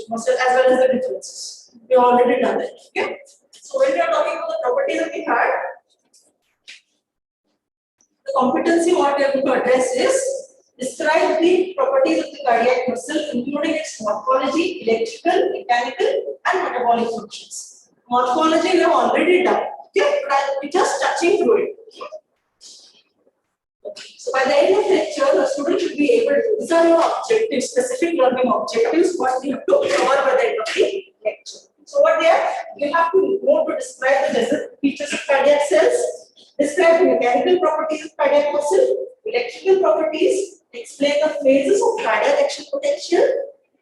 muscle as well as the differences. We have already done that. Okay. So when we are talking about the properties of the heart, the competency what we are going to address is describe the properties of the cardiac muscle, including its morphology, electrical, mechanical, and metabolic functions. Morphology we have already done. Okay, but I will be just touching through it. So by the end of the lecture, the student should be able to, these are your objectives, specific learning objectives, what we have to cover by the end of the lecture. So what they are, you have to go to describe the basic features of cardiac cells, describe the mechanical properties of cardiac muscle, electrical properties, explain the phases of cardiac action potential,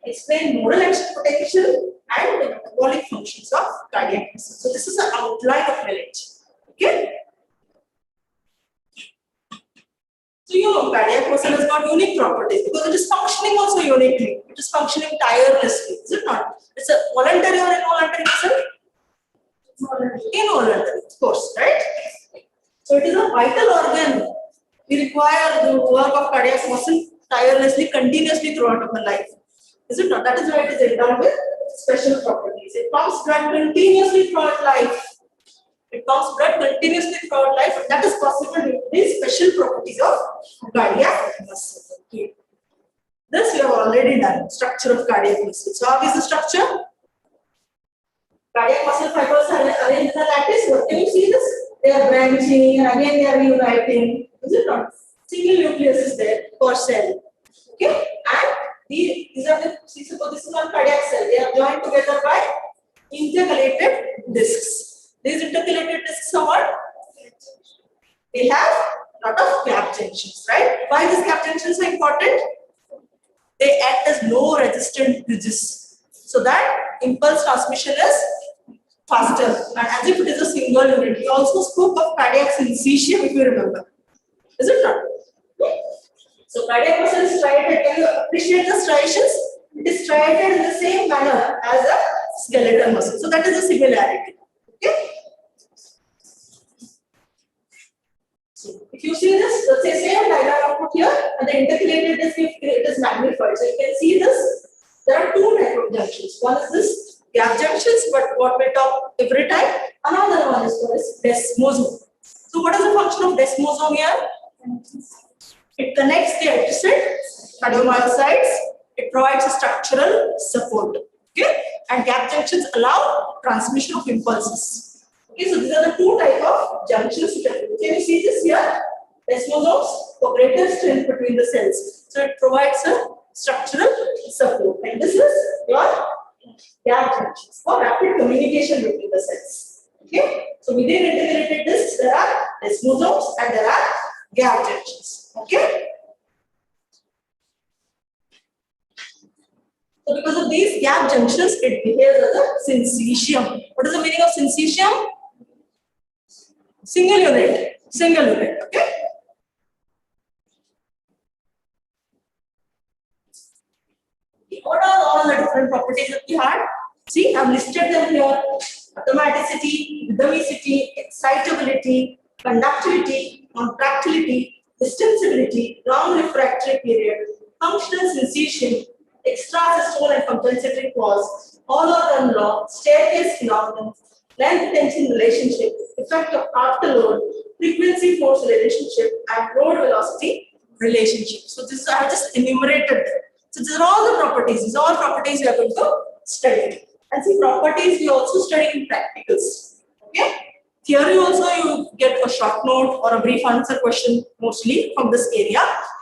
explain nodal action potential, and the metabolic functions of cardiac muscle. So this is an outline of the lecture. Okay. So you know cardiac muscle has got unique properties because it is functioning also uniquely. It is functioning tirelessly, is it not? It's a voluntary or involuntary muscle? Involuntary, of course, right? So it is a vital organ. We require the work of cardiac muscle tirelessly, continuously throughout our life. Is it not? That is why it is endowed with special properties. It pumps blood continuously throughout life. It pumps blood continuously throughout life, and that is possible due to the special properties of cardiac muscle. Okay. This we have already done. Structure of cardiac muscle. So how is the structure? Cardiac muscle fibers are arranged in a lattice. What can you see this? They are branching and again they are uniting. Is it not? Single nucleus is there per cell. Okay, and these are the, see, suppose this is one cardiac cell. They are joined together by intercalated discs. These intercalated discs are what? They have a lot of gap junctions, right? Why these gap junctions are important? They act as low resistant bridges, so that impulse transmission is faster, and as if it is a single unit. We also spoke of cardiac syncytium, if you remember. Is it not? So cardiac muscle is striated. Can you appreciate the striations? It is striated in the same manner as a skeletal muscle. So that is a similarity. Okay. So if you see this, let's say same diagram I put here, and the intercalated disc, it is magnified. So you can see this. There are two types of junctions. One is this gap junctions, but what we talk every time. Another one is called desmosome. So what is the function of desmosome here? It connects the adjacent cardiomyocytes. It provides a structural support. Okay, and gap junctions allow transmission of impulses. Okay, so these are the two types of junctions. Can you see this here? Desmosomes for greater strength between the cells. So it provides a structural support. And this is your gap junctions for rapid communication between the cells. Okay, so within integrated discs there are desmosomes and there are gap junctions. Okay. So because of these gap junctions, it behaves as a syncytium. What is the meaning of syncytium? Single unit. Single unit. Okay. What are all the different properties of the heart? See, I've listed them here. Automaticity, rhythmicity, excitability, conductivity, contractility, distensibility, long refractory period, functional sensation, extrasystole and compensatory pause, all-organ law, staircase phenomenon, length-tension relationship, effect of afterload, frequency-force relationship, and load-velocity relationship. So this I have just enumerated them. So these are all the properties. These are all properties we are going to study. And see, properties we also study in practicals. Okay. Theory also you get a short note or a brief answer question mostly from this area.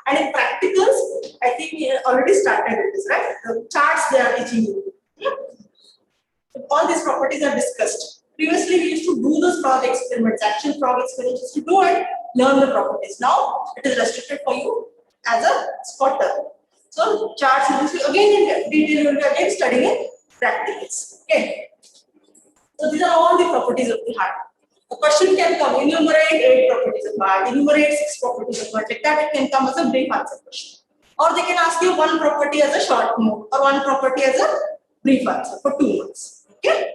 And in practicals, I think we already started with this, right? The charts they are teaching you. All these properties are discussed. Previously, we used to do those frog experiments, actual frog experiments, used to do and learn the properties. Now, it is restricted for you as a spotter. So, charts again in detail, you will be again studying practicals. Okay. So, these are all the properties of the heart. A question can come, enumerate 8 properties of heart, enumerate 6 properties of heart. Like that, it can come as a brief answer question. Or they can ask you one property as a short note or one property as a brief answer for 2 marks. Okay.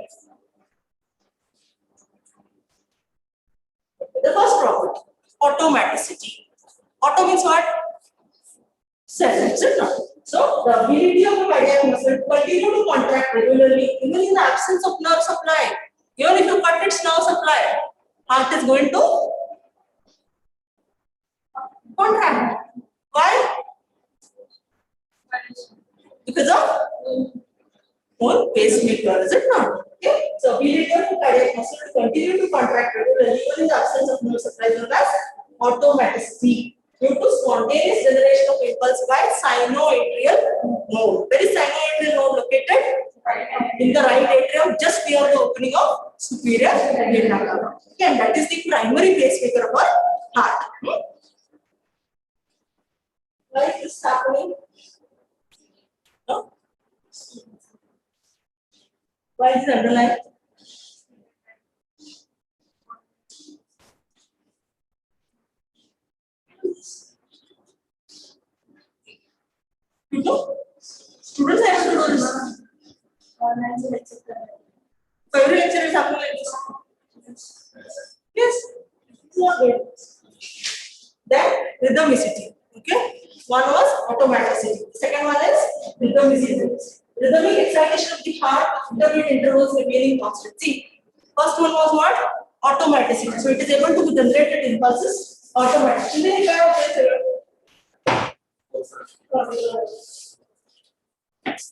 The first property, automaticity. Auto means what? cell, etc. So the ability of the cardiac muscle to continue to contract regularly even in the absence of nerve supply. Even if you cut its nerve supply, heart is going to contract. Why? Because of more pacemaker, is it not? Okay. So ability of the cardiac muscle to continue to contract regularly even in the absence of nerve supply is known as automaticity due to spontaneous generation of impulse by sinoatrial node. Where is sinoatrial node located? In the right atrium, just near the opening of superior vena cava. Okay, and that is the primary pacemaker of our heart. Why is this happening? No? Why is it underlined? Students have to do this. So every lecture is happening like this. Yes, it's not good. Then rhythmicity. Okay, one was automaticity. The second one is rhythmicity. Rhythmic excitation of the heart intermittent intervals remaining constant. See, first one was what? Automaticity. So it is able to generate impulses automatically.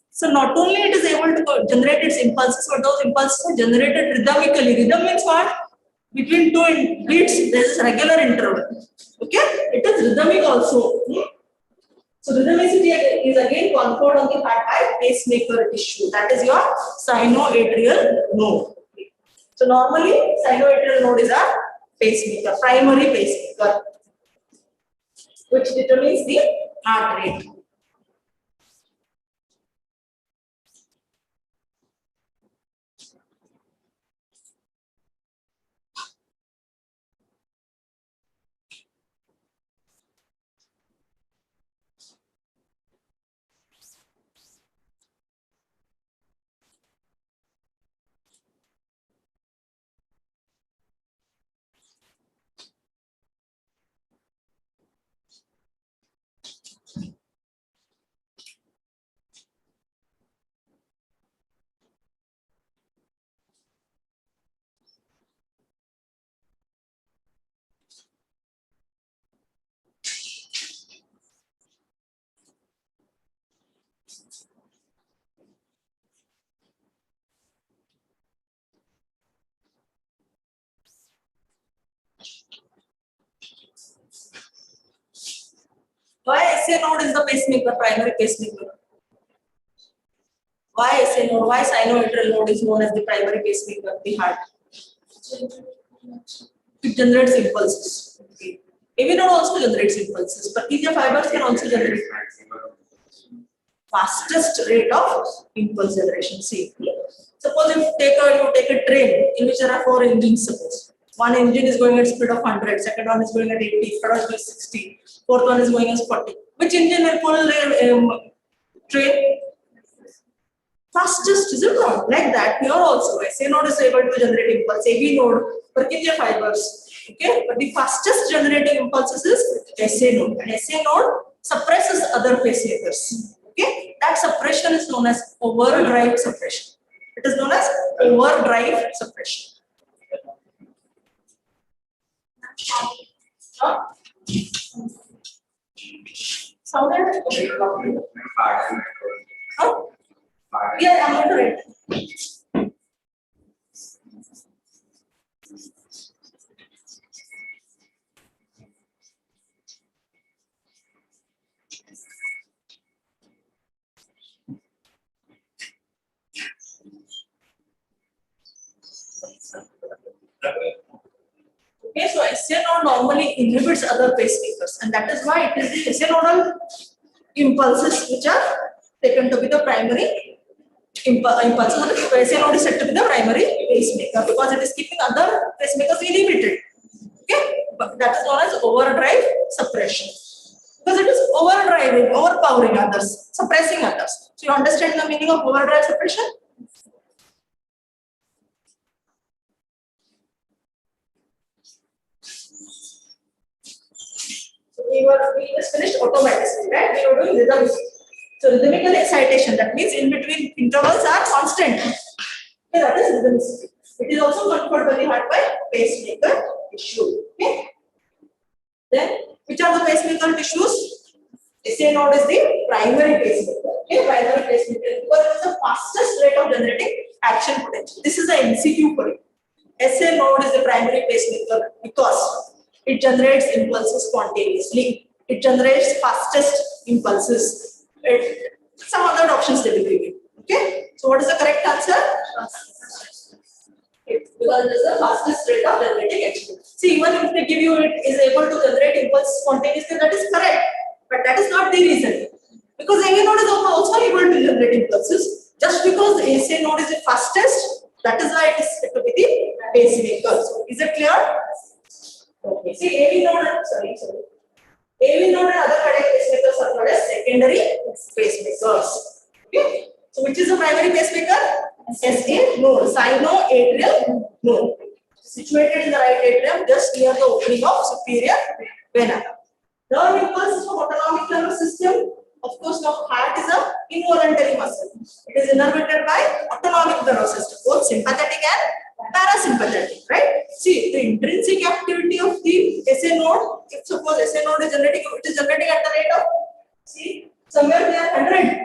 So not only it is able to generate its impulses, but those impulses are generated rhythmically. Rhythm means what? Between two beats, there is a regular interval. Okay? It is rhythmic also. So rhythmicity is again conferred on the heart by pacemaker tissue. That is your sinoatrial node. So normally sinoatrial node is a pacemaker, primary pacemaker, which determines the heart rate. Why SA node is the pacemaker, primary pacemaker? Why SA node? Why sinoatrial node is known as the primary pacemaker of the heart? It generates impulses. Okay. AV node also generates impulses, but purkinje fibers can also generate fastest rate of impulse generation. See, suppose you take a train in which there are 4 engines. Suppose one engine is going at speed of 100, second one is going at 80, third one is 60, fourth one is going at 40. Which engine will pull the train? Fastest, is it not? Like that, here also, SA node is able to generate impulse, AV node, Purkinje fibers. Okay, but the fastest generating impulses is SA node, and SA node suppresses other pacemakers. Okay, that suppression is known as overdrive suppression. It is known as overdrive suppression. Sounded? Huh? Yeah, I'm going to write. Okay, so SA node normally inhibits other pacemakers, and that is why it is the SA nodal impulses which are taken to be the primary impulses. So SA node is said to be the primary pacemaker because it is keeping other pacemakers inhibited. Okay, but that is known as overdrive suppression because it is overdriving, overpowering others, suppressing others. So you understand the meaning of overdrive suppression? we just finished automaticity, right? We were doing rhythm. So rhythmical excitation, that means in between intervals are constant. Okay, that is rhythmicity. It is also controlled by the heart by pacemaker tissue. Okay. Then, which are the pacemaker tissues? SA node is the primary pacemaker. Okay, primary pacemaker because it is the fastest rate of generating action potential. This is the MCQ for it. SA node is the primary pacemaker because it generates impulses spontaneously. It generates fastest impulses. Some other options they will give you. Okay, so what is the correct answer? Because it is the fastest rate of generating action. See, even if they give you it is able to generate impulses spontaneously, that is correct, but that is not the reason. Because AV node is also able to generate impulses. Just because the SA node is the fastest, that is why it is said to be the pacemaker. So, is it clear? Okay. See, AV node, AV node and other cardiac pacemakers are called as secondary pacemakers. Okay. So, which is the primary pacemaker? SA node, sino-atrial node, situated in the right atrium, just near the opening of superior vena. Nerve impulses from autonomic nervous system. Of course, now heart is a involuntary muscle. It is innervated by autonomic nervous system, both sympathetic and parasympathetic, right? See, the intrinsic activity of the SA node, if suppose SA node is generating, it is generating at the rate of, see, somewhere there 100.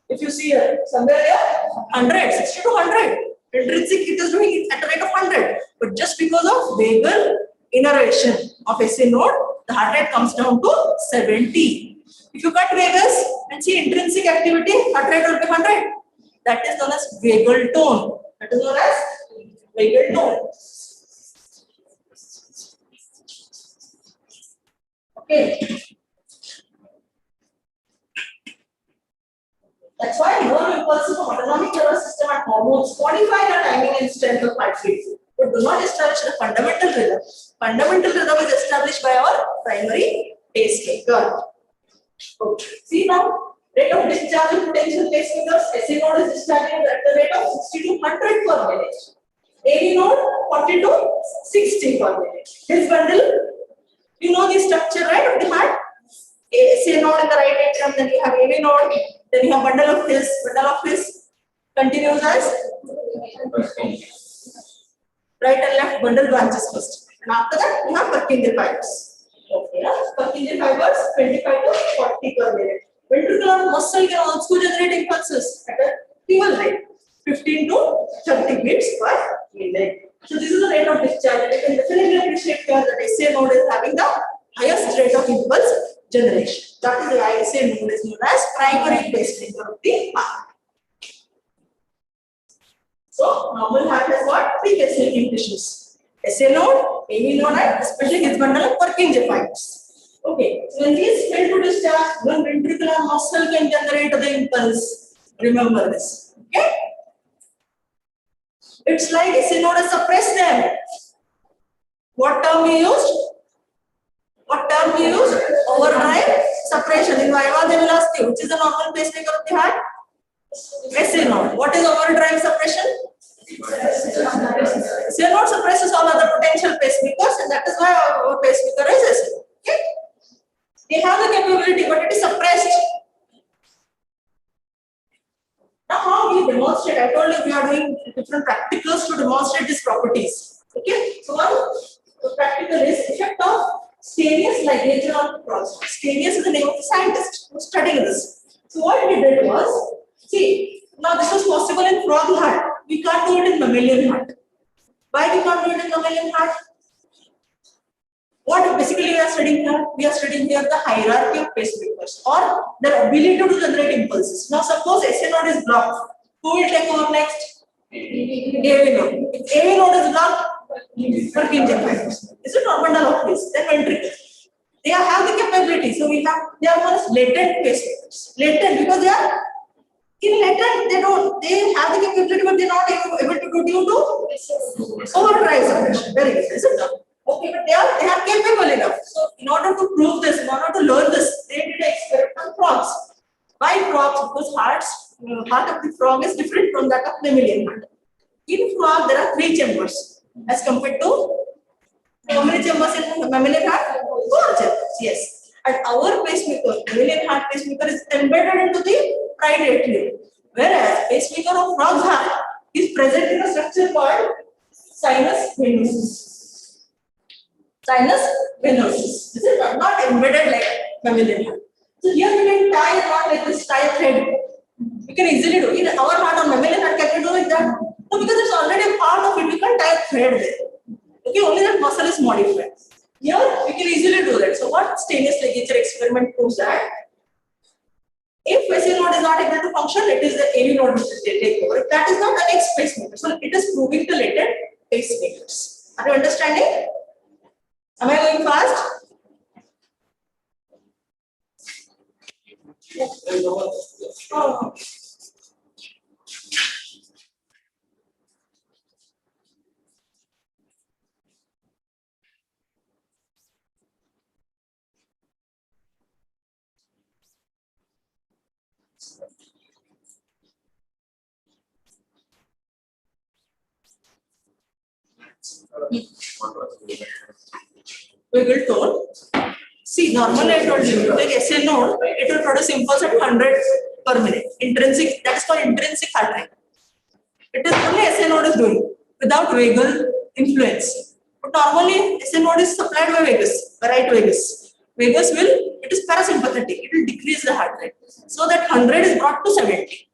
If you see here, somewhere there 100, 60 to 100. Intrinsic, it is doing it at a rate of 100. But just because of vagal innervation of SA node, the heart rate comes down to 70. If you cut vagus and see intrinsic activity, heart rate will be 100. That is known as vagal tone. That is known as vagal tone. Okay. That's why nerve impulses from autonomic nervous system and hormones modify the timing and strength of heartbeat, but do not establish the fundamental rhythm. Fundamental rhythm is established by our primary pacemaker. Okay. See now, rate of discharge of potential pacemakers, SA node is discharging at the rate of 60 to 100 per minute. AV node 40 to 60 per minute. This bundle, you know the structure, right, of the heart? SA node in the right atrium, then you have AV node, then you have bundle of his continues as right and left bundle branches first. And after that, you have purkinje fibres. Okay, purkinje fibers 25 to 40 per minute. Ventricular muscle can also generate impulses at a equal rate, 15 to 30 beats per minute. So this is the rate of discharge. You can definitely appreciate here that SA node is having the highest rate of impulse generation. That is why SA node is known as primary pacemaker of the heart. So normal heart has got three pacemaking tissues: SA node, AV node, and especially his bundle of purkinje fibres. Okay, so when these fail to discharge, one ventricular muscle can generate the impulse. Remember this. Okay? It's like SA node has suppressed them. What term we used? Overdrive suppression. In Viva they will ask you, which is the normal pacemaker of the heart? SA node. What is overdrive suppression? SA node suppresses all other potential pacemakers, and that is why our pacemaker is SA. Okay? They have the capability, but it is suppressed. Now, how we demonstrate? I told you we are doing different practicals to demonstrate these properties. Okay? So, one practical is effect of Stanius ligature on frogs. Stanius is the name of the scientist who studied this. So, what he did was, see, now this was possible in frog heart. We can't do it in mammalian heart. Why we can't do it in mammalian heart? What basically we are studying here? We are studying here the hierarchy of pacemakers or their ability to generate impulses. Now suppose SA node is blocked. Who will take over next? AV node. If AV node is blocked, purkinje fibres. Is it not bundle of his? Then ventricle. They have the capability. So they are known as latent pacemakers. Latent because they are in latent, they have the capability, but they are not able to do due to overdrive suppression. Very good, is it not? Okay, but they are capable enough. So, in order to prove this, in order to learn this, they did an experiment on frogs. Why frogs? Because heart of the frog is different from that of mammalian heart. In frog, there are 3 chambers as compared to how many chambers in mammalian heart? 4 chambers. Yes. And our pacemaker, mammalian heart pacemaker, is embedded into the right atrium. Whereas pacemaker of frog's heart is present in a structure called sinus venosus. Sinus venosus. This is not embedded like mammalian heart. So here we can tie a knot like this, tie a thread. We can easily do. In our heart or mammalian heart, can we do like that? No, because it's already a part of it. We can't tie a thread there. Okay, only that muscle is modified. Here we can easily do that. So what stainless ligature experiment proves that if AC node is not able to function, it is the AV node which will take over. If that is not, the next pacemaker. So it is proving the latent pacemakers. Are you understanding? Am I going fast? Oh. Wiggle tone. See, normally I told you, like SA node, it will produce impulse at 100 per minute. Intrinsic, that's called intrinsic heart rate. It is only SA node is doing without vagal influence. But normally SA node is supplied by vagus, by right vagus. Vagus will, it is parasympathetic, it will decrease the heart rate. So that 100 is brought to 70.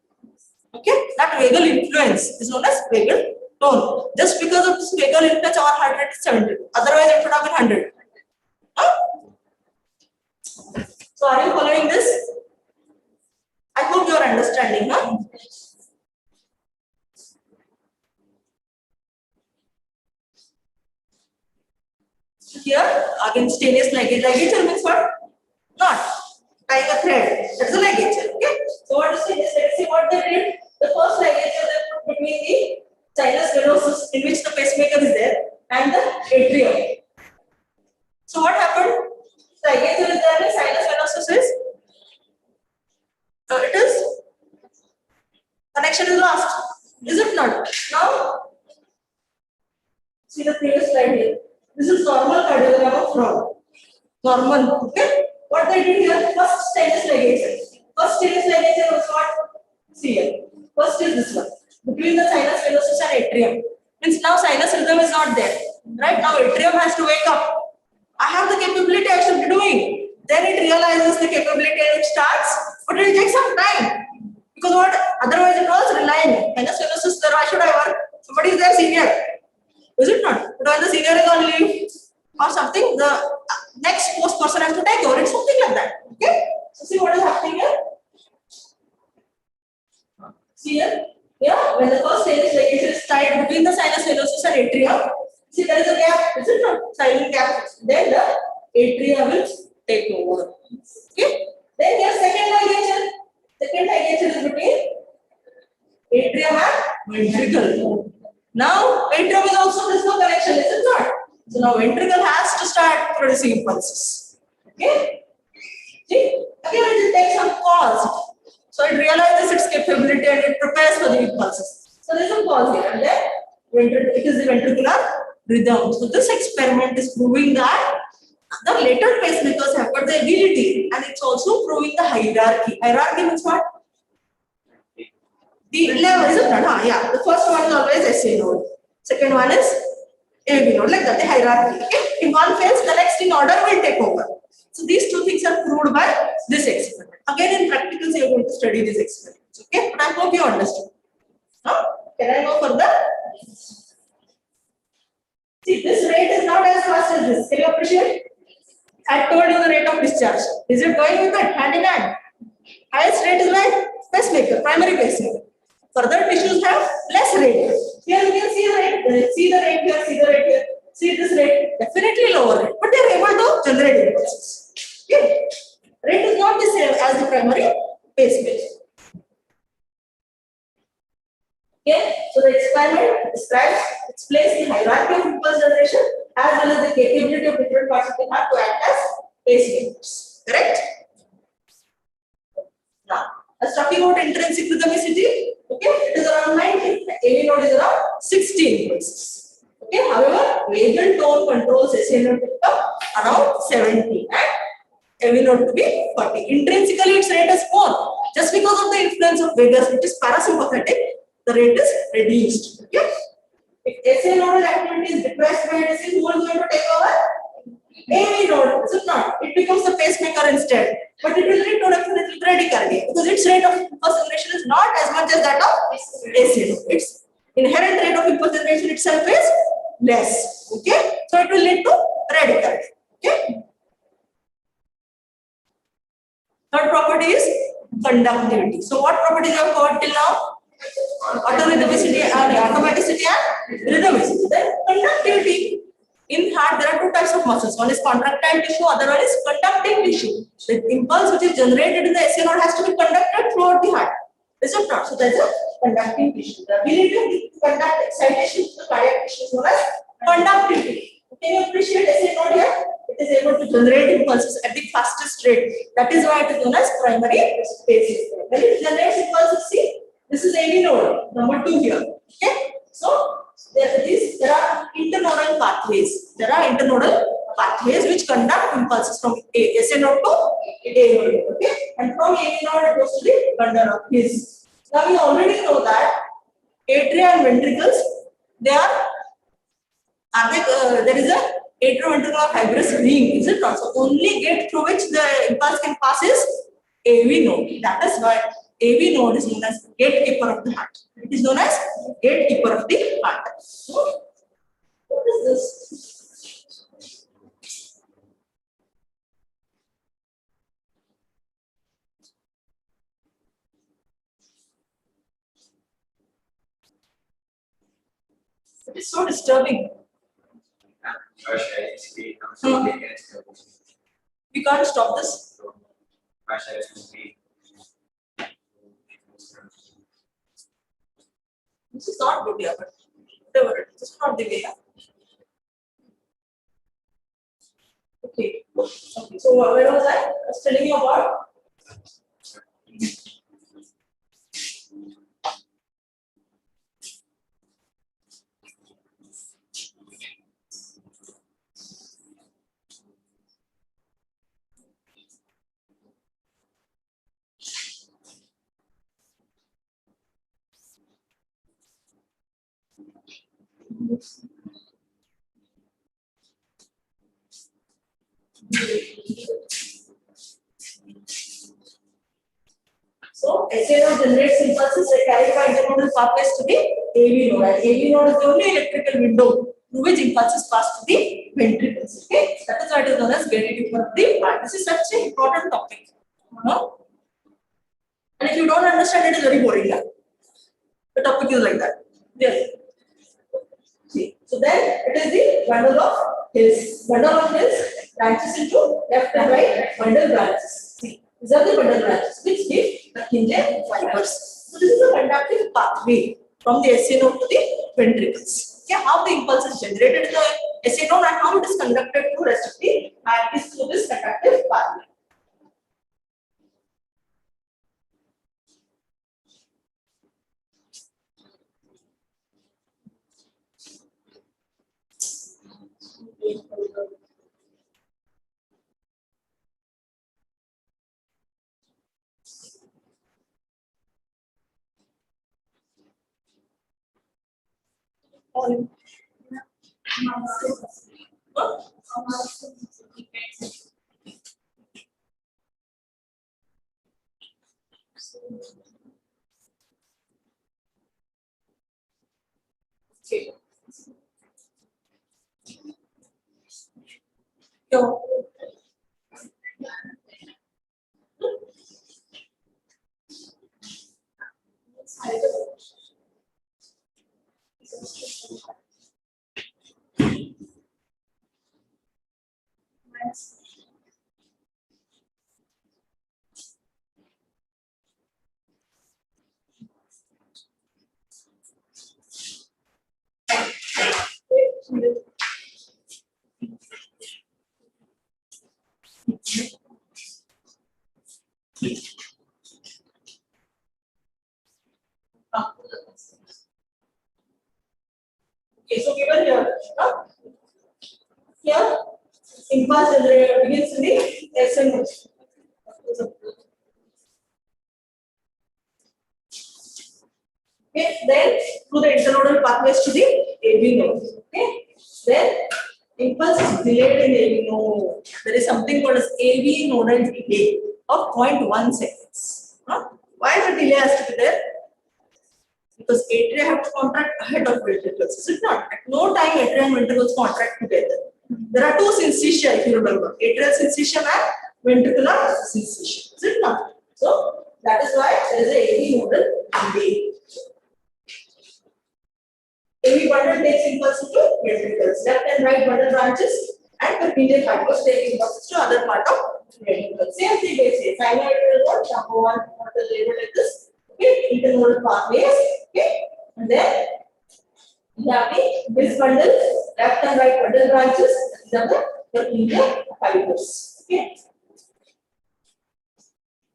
Okay, that vagal influence is known as vagal tone. Just because of this vagal influence, our heart rate is 70. Otherwise, it would have been 100. So, are you following this? I hope you are understanding, huh? Here, again, stainless ligature. Ligature means what? Not tying a thread. That is a ligature. Okay. So, what is stainless? Let's see what they did. The first ligature they put between the sinus venosus, in which the pacemaker is there, and the atrium. So, what happened? Ligature is there, and sinus venosus is. It is. Connection is lost. Is it not? Now, see the previous slide here. This is normal cardiogram of frog. Normal. Okay. What they did here? First stainless ligature. First stainless ligature was what? See here. First is this one. Between the sinus venosus and atrium. Means now sinus rhythm is not there. Right? Now atrium has to wake up. I have the capability I should be doing. Then it realizes the capability and it starts. But it will take some time. Because what? Otherwise it was relying. Sinus venosus there. Why should I work? Somebody is there senior. Is it not? But when the senior is on leave or something, the next post person has to take over. It's something like that. Okay? So see what is happening here? See here? Yeah, when the first stainless ligature is tied between the sinus venosus and atrium, see there is a gap, is it not? Silent gap. Then the atria will take over. Okay? Then there is second ligature. Second ligature is between atrium and ventricle. Now, atrium is also there's no connection, is it not? So now ventricle has to start producing impulses. Okay? See? Again, it will take some pause. So it realizes its capability and it prepares for the impulses. So there is a pause here, and then it is the ventricular rhythm. So this experiment is proving that the later pacemakers have got the ability, and it's also proving the hierarchy. Hierarchy means what? The level, is it not? Yeah. The first one is always SA node. Second one is AV node, like that, the hierarchy. Okay? In one phase, the next in order will take over. So these two things are proved by this experiment. Again, in practicals, you are going to study these experiments. Okay? But I hope you understood. Huh? Can I go further? See, this rate is not as fast as this. Can you appreciate? I told you the rate of discharge. Is it going with that hand in hand? Highest rate is by pacemaker, primary pacemaker. Further tissues have less rate. Here you can see the rate. See the rate here, see the rate here. See this rate. Definitely lower rate. But they are able to generate impulses. Okay. Rate is not the same as the primary pacemaker. Okay. So the experiment describes, explains the hierarchy of impulse generation as well as the capability of different parts of the heart to act as pacemakers. Correct? Now, as talking about intrinsic rhythmicity, okay, it is around 19. The AV node is around 16 pulses. Okay, however, vagal tone controls SA node around 70 and AV node to be 40. Intrinsically, its rate is 4. Just because of the influence of vagus, which is parasympathetic, the rate is reduced. Okay? If SA nodal activity is depressed by ADC, who is going to take over? AV node, is it not? It becomes the pacemaker instead. But it will lead to definitely bradycardia because its rate of impulse generation is not as much as that of AC node. Its inherent rate of impulse generation itself is less. Okay? So it will lead to bradycardia. Okay? Third property is conductivity. So what properties have covered till now? Autorhythmicity and automaticity and rhythmicity. Then conductivity. In heart, there are two types of muscles. One is contractile tissue, other one is conducting tissue. The impulse which is generated in the SA node has to be conducted throughout the heart. Is it not? So there is a conducting tissue. The ability to conduct excitation to the cardiac tissue is known as conductivity. Can you appreciate SA node here? It is able to generate impulses at the fastest rate. That is why it is known as primary pacemaker. When it generates impulses, see, this is AV node, number 2 here. Okay? So there are internodal pathways. There are internodal pathways which conduct impulses from SA node to AV node. Okay? And from AV node it goes to the bundle of his. Now we already know that atria and ventricles, they there is a atrioventricular fibrous ring, is it not? So only gate through which the impulse can pass is AV node. That is why AV node is known as gatekeeper of the heart. It is known as gatekeeper of the heart. So, what is this? It is so disturbing. We can't stop this. This is not good here, but whatever, this is not the way. Okay. Okay. So where was I? I was telling you about. So SA node generates impulses carried by internodal pathways to the AV node. And AV node is the only electrical window through which impulses pass to the ventricles. Okay, that is why it is known as gatekeeper of the heart. This is such an important topic. No? And if you don't understand, it is very boring. Yeah? The topic is like that. Yes. See. So then it is the bundle of hills. Bundle of hills branches into left and right bundle branches. See. These are the bundle branches which give purkinje fibres. So this is a conductive pathway from the SA node to the ventricles. Okay, how the impulse is generated in the SA node and how it is conducted to rest of the heart is through this conductive pathway. Okay. Yo. Okay, so given here, here impulse generator begins in the SM motion. Okay, then through the internodal pathways to the AV node. Okay, then impulse is delayed in AV node. There is something called as AV nodal delay of 0.1 seconds. Why the delay has to be there? Because atria have to contract ahead of ventricles. Is it not? At no time atria and ventricles contract together. There are two syncytia, if you remember, atrial syncytium and ventricular syncytium. Is it not? So that is why there is a AV nodal delay. AV bundle takes impulse to ventricles. Left and right bundle branches and purkinje fibres take impulses to other part of ventricles. Same thing they say. Sinusoidal node, number one, what is labeled like this? Okay, internodal pathways. Okay, and then we have this bundle, left and right bundle branches. These are the purkinje fibres. Okay.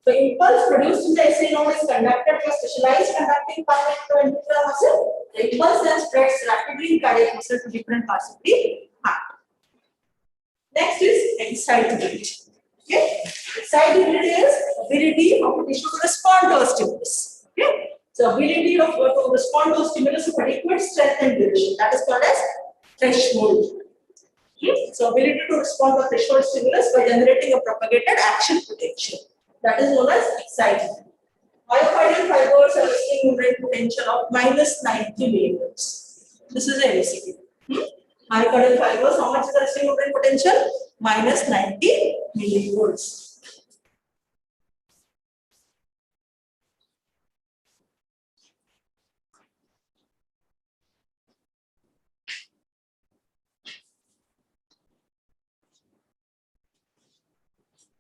The impulse produced in the SA node is conducted by specialized conducting pathway to the ventricular muscle. The impulse then spreads rapidly in cardiac muscle to different parts of the heart. Next is excitability. Okay, excitability is ability of the tissue to respond to a stimulus. Okay, so ability of to respond to a stimulus of adequate strength and duration. That is called as threshold. Okay? So ability to respond to a threshold stimulus by generating a propagated action potential. That is known as excitability. Myocardial fibers have a resting membrane potential of minus 90 millivolts. This is a MCQ. Myocardial fibers, how much is the resting membrane potential? Minus 90 millivolts.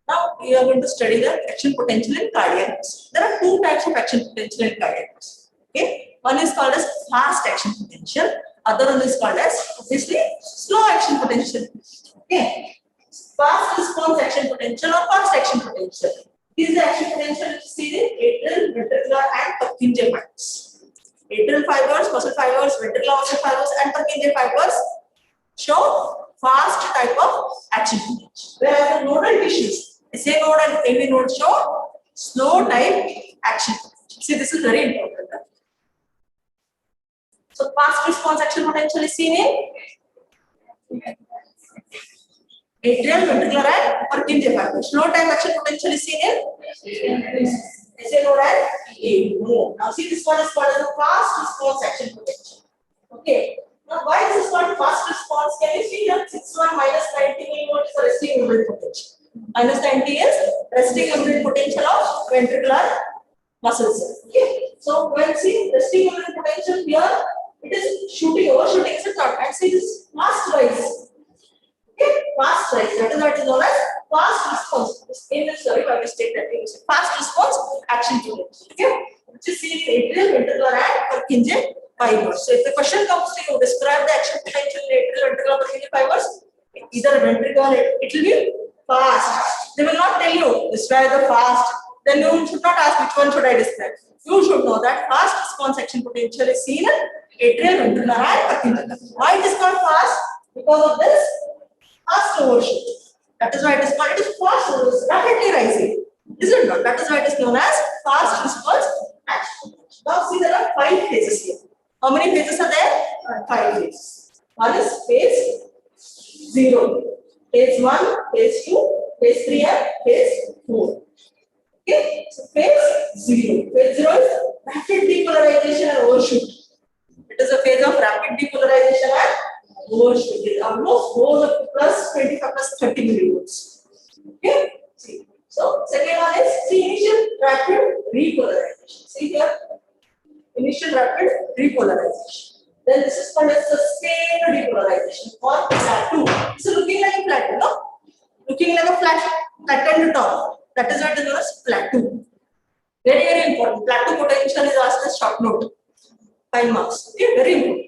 Now we are going to study the action potential in cardiac muscle. There are two types of action potential in cardiac muscle. Okay, one is called as fast action potential. Other one is called as obviously slow action potential. Okay, fast response action potential or fast action potential. This is the action potential which is seen in atrial, ventricular, and purkinje fibers. Atrial fibers, muscle fibers, ventricular muscle fibers, and purkinje fibers show fast type of action potential. Whereas the nodal tissues, SA node and AV node show slow type action potential. See, this is very important. So, fast response action potential is seen in atrial, ventricular, and purkinje fibers. Slow time action potential is seen in SA node and AV node. Now, see, this one is called as a fast response action potential. Okay. Now, why is this called fast response? Can you see that 61 minus 90 millivolts is the resting membrane potential. Minus 90 is resting membrane potential of ventricular muscle cells. Okay. So, when see resting membrane potential here, it is shooting, overshooting, etc. And see this fast rise. Okay, fast rise. That is what is known as fast response. Sorry, by mistake that means fast response action potential. Okay, which is seen in atrial, ventricular, and purkinje fibers. So, if the question comes to you, describe the action potential in atrial, ventricular, purkinje fibers. Either ventricular, it will be fast. They will not tell you describe the fast. Then you should not ask which one should I describe. You should know that fast response action potential is seen in atrial, ventricular, and purkinje. Why it is called fast? Because of this fast overshoot. That is why it is called. It is fast, it is rapidly rising. Is it not? That is why it is known as fast response action potential. Now see, there are 5 phases here. How many phases are there? 5 phases. One is phase 0. Phase 1, phase 2, phase 3, and phase 4. Okay, so phase 0. Phase 0 is rapid depolarization and overshoot. It is a phase of rapid depolarization and overshoot. It almost goes up to plus 25 plus 30 millivolts. Okay, see. So, second one is initial rapid repolarization. See here, initial rapid repolarization. Then this is called as sustained depolarization or plateau. This is looking like a plateau, no? Looking like a flattened top. That is what is known as plateau. Very, very important. Plateau potential is asked as short note. 5 marks. Okay, very important.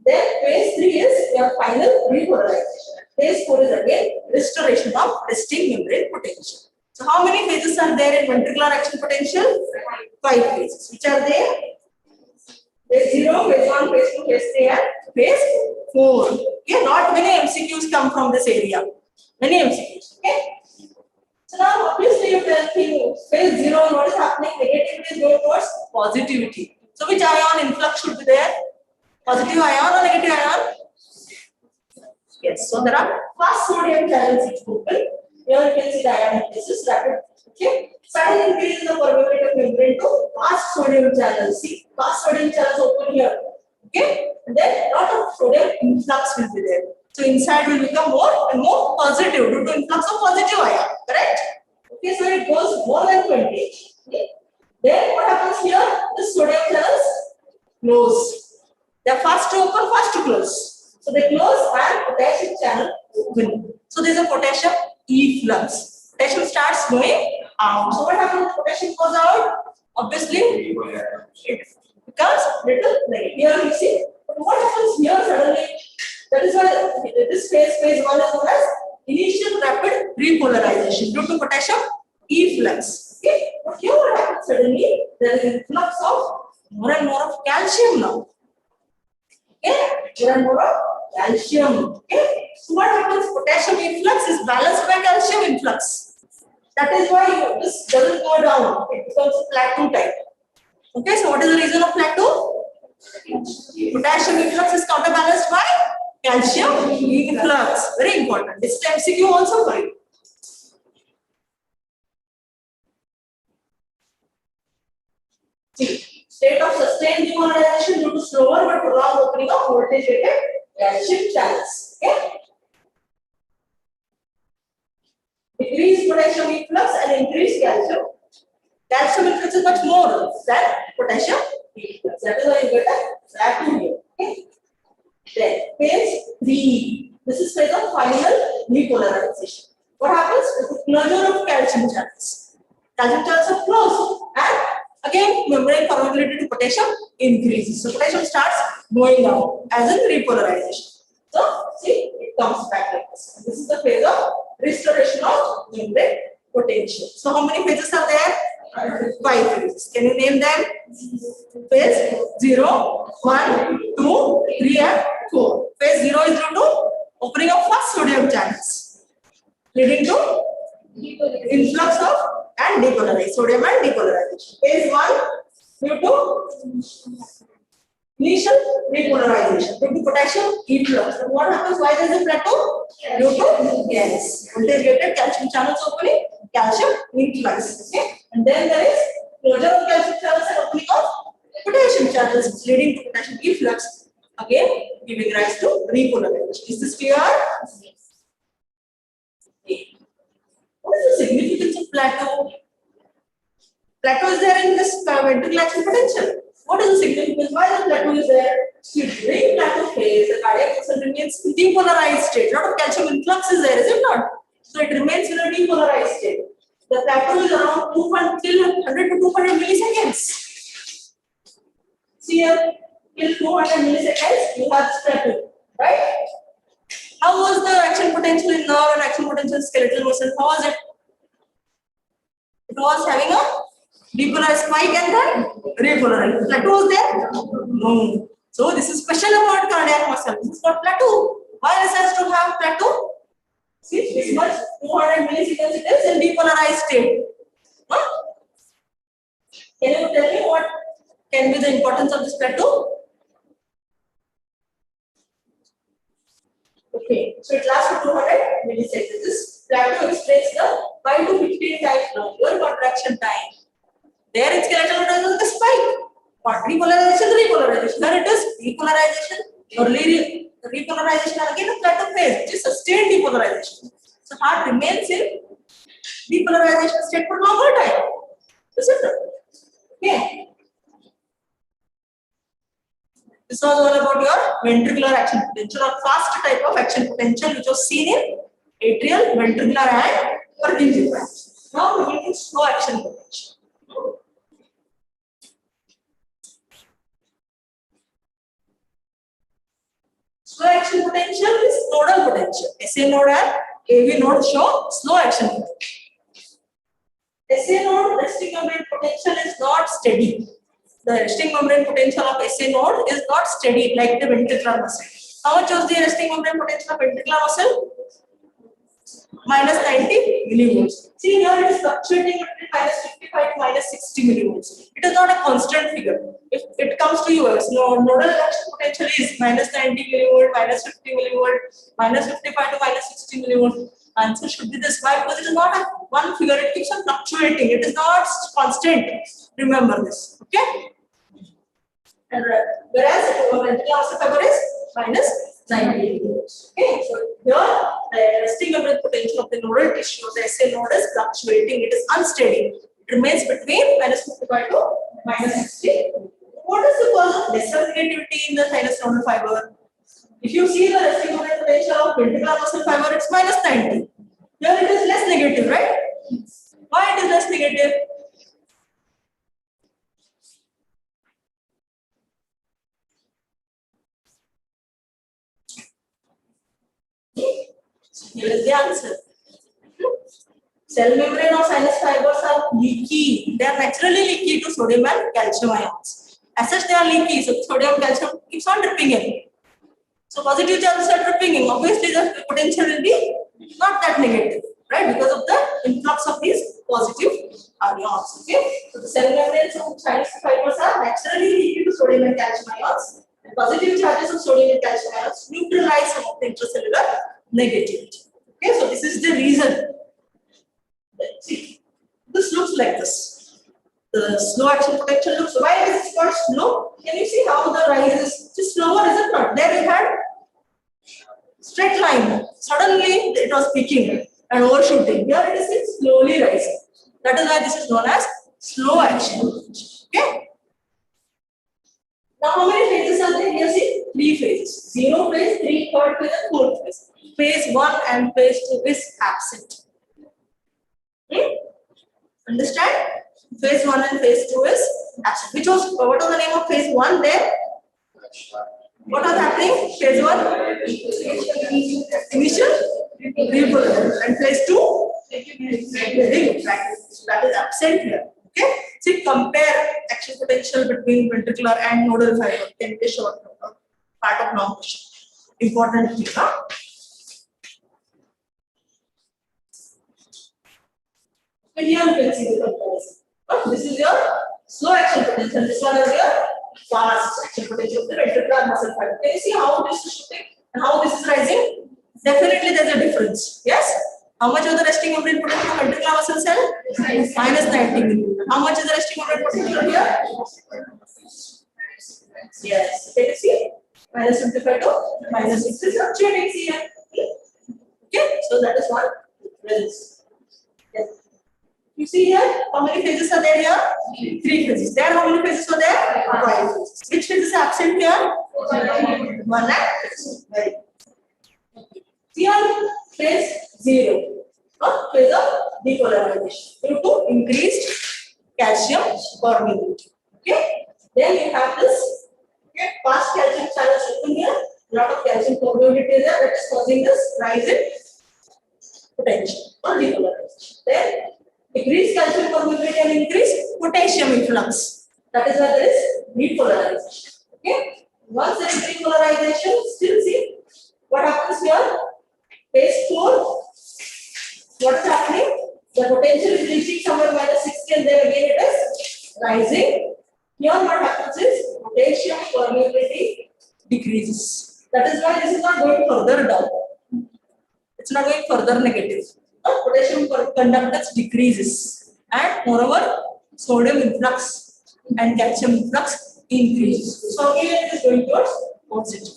Then phase 3 is your final repolarization. Phase 4 is again restoration of resting membrane potential. So how many phases are there in ventricular action potential? 5 phases. Which are there? Phase 0, 0, phase 1, phase 2, phase 3, and phase 4. Okay, not many MCQs come from this area. Many MCQs. Okay. So now obviously you tell me phase 0, what is happening? Negativity is going towards positivity. So which ion influx should be there? Positive ion or negative ion? Yes. So there are fast sodium channels which open. Here you can see the ionic basis rapid. Okay. Sudden increase in the permeability of membrane to fast sodium channels. See, fast sodium channels open here. Okay. And then lot of sodium influx will be there. So inside will become more and more positive due to influx of positive ion. Correct? Okay. So it goes more than 20. Okay. Then what happens here? The sodium channels close. They are fast to open, fast to close. So they close and potassium channel open. So there is a potassium efflux. Potassium starts going out. So what happens? Potassium goes out. Obviously, it becomes little negative. Here you see. But what happens here suddenly? That is why this phase 1 is known as initial rapid repolarization due to potassium efflux. Okay. But here what happens suddenly? There is influx of more and more of calcium now. Okay. More and more of calcium. Okay. So what happens? Potassium influx is balanced by calcium influx. That is why this doesn't go down. It becomes a plateau type. Okay. So what is the reason of plateau? Potassium influx is counterbalanced by calcium influx. Very important. This is MCQ also for you. See, state of sustained depolarization due to slower but prolonged opening of voltage-rated calcium channels. Okay. Decreased potassium efflux and increased calcium. Calcium influx is much more than potassium efflux. That is why you get a plateau here. Okay. Then phase 3. This is phase of final repolarization. What happens with the closure of calcium channels? Calcium channels are closed and again membrane permeability to potassium increases. So potassium starts going down as in repolarization. So see, it comes back like this. This is the phase of restoration of membrane potential. So how many phases are there? 5 phases. Can you name them? Phase 0, 1, 2, 3 and 4. Phase 0 is due to opening of fast sodium channels, leading to influx of and depolarization, sodium and depolarization. Phase 1 due to initial repolarization due to potassium efflux. And what happens? Why there is a plateau? Due to yes, voltage-rated calcium channels opening, calcium influx. Okay, and then there is closure of calcium channels and opening of potassium channels, leading to potassium efflux. Again, giving rise to repolarization. Is this clear? Okay. What is the significance of plateau? Plateau is there in this ventricular action potential. What is the significance? Why the plateau is there? So during plateau phase, the cardiac muscle remains in depolarized state. A lot of calcium influx is there, is it not? So it remains in a depolarized state. The plateau is around 100 to 200 milliseconds. See here, till 200 milliseconds, you have this plateau, right? How was the action potential in nerve and action potential in skeletal muscle? How was it? It was having a depolarized spike and then repolarized. Plateau was there? No. So this is special about cardiac muscle. This is called plateau. Why this has to have plateau? See, this much 200 milliseconds it is in depolarized state. Huh? Can you tell me what can be the importance of this plateau? Okay, so it lasts for 200 milliseconds. This plateau explains the 5 to 15 times longer contraction time. There in skeletal muscle is the spike. What repolarization, repolarization. There it is repolarization, early repolarization, and again a plateau phase, which is sustained depolarization. So heart remains in depolarization state for longer time. Is it? Okay. This was all about your ventricular action potential or fast type of action potential, which was seen in atrial, ventricular, and purkinje branch. Now we will do slow action potential. Slow action potential is nodal potential. SA node and AV node show slow action potential. SA node resting membrane potential is not steady. the resting membrane potential of SA node is not steady like the ventricular muscle. How much was the resting membrane potential of ventricular muscle? Minus 90 millivolts. See here it is fluctuating between minus 55 to minus 60 millivolts. It is not a constant figure. If it comes to yours, nodal reduction potential is minus 90 millivolt, minus 50 millivolt, minus 55 to minus 60 millivolt. Answer should be this. Why? Because it is not a one figure. It keeps on fluctuating. It is not constant. Remember this. Okay. And whereas ventricular muscle fiber is minus 90 millivolts. Okay. So here the resting membrane potential of the nodal tissue of the SA node is fluctuating. It is unsteady. It remains between minus 55 to minus 60. What is the cause of lesser negativity in the sinus nodal fiber? If you see the resting membrane potential of ventricular muscle fiber, it's minus 90. Here it is less negative, right? Why it is less negative? Here is the answer. Cell membrane of sinus fibers are leaky. They are naturally leaky to sodium and calcium ions. As such, they are leaky. So sodium calcium keeps on dripping in. So positive charges are dripping in. Obviously, the potential will be not that negative, right? Because of the influx of these positive ions. Okay. So the cell membranes of sinus fibers are naturally leaky to sodium and calcium ions. And positive charges of sodium and calcium ions neutralize some of the intracellular negativity. Okay. So this is the reason. See, this looks like this. The slow action potential looks. Why is it called slow? Can you see how the rise is just slower? Is it not? There we had straight line. Suddenly it was peaking and overshooting. Here it is slowly rising. That is why this is known as slow action. Okay. Now how many phases are there? Here see 3 phases. 0 phase, 3 third phase, and 4th phase. Phase 1 and phase 2 is absent. Understand? Phase 1 and phase 2 is absent. What was the name of phase 1 there? What was happening? Phase 1? Initial repolarizer. And phase 2? That is absent here. Okay? See, compare action potential between ventricular and nodal fiber. Can be short part of long question. Important thing. Huh? And here you can see the comparison. This is your slow action potential. This one is your fast action potential of the ventricular muscle fiber. Can you see how this is shooting and how this is rising? Definitely there is a difference. Yes? How much is the resting membrane potential of ventricular muscle cell? Minus 90 millimeter. How much is the resting membrane potential here? Yes. Can you see? Minus 55 to minus 60 is fluctuating here. Okay? So that is one difference. Yes. You see here, how many phases are there here? 3 phases. There, how many phases are there? 5 phases. Which phases are absent here? 1 and 2. Very good. Here, phase 0. Phase of depolarization due to increased calcium permeability. Okay. Then you have this fast calcium channels open here. Lot of calcium permeability there that is causing this rise in potential or depolarization. Then decreased calcium permeability and increased potassium influx. That is why there is repolarization. Okay. Once there is repolarization, still see what happens here. Phase 4. What is happening? The potential is reaching somewhere minus 60 and then again it is rising. Here what happens is potassium permeability decreases. That is why this is not going further down. It's not going further negative. Potassium conductance decreases and moreover sodium influx and calcium influx increases. So again it is going towards positive.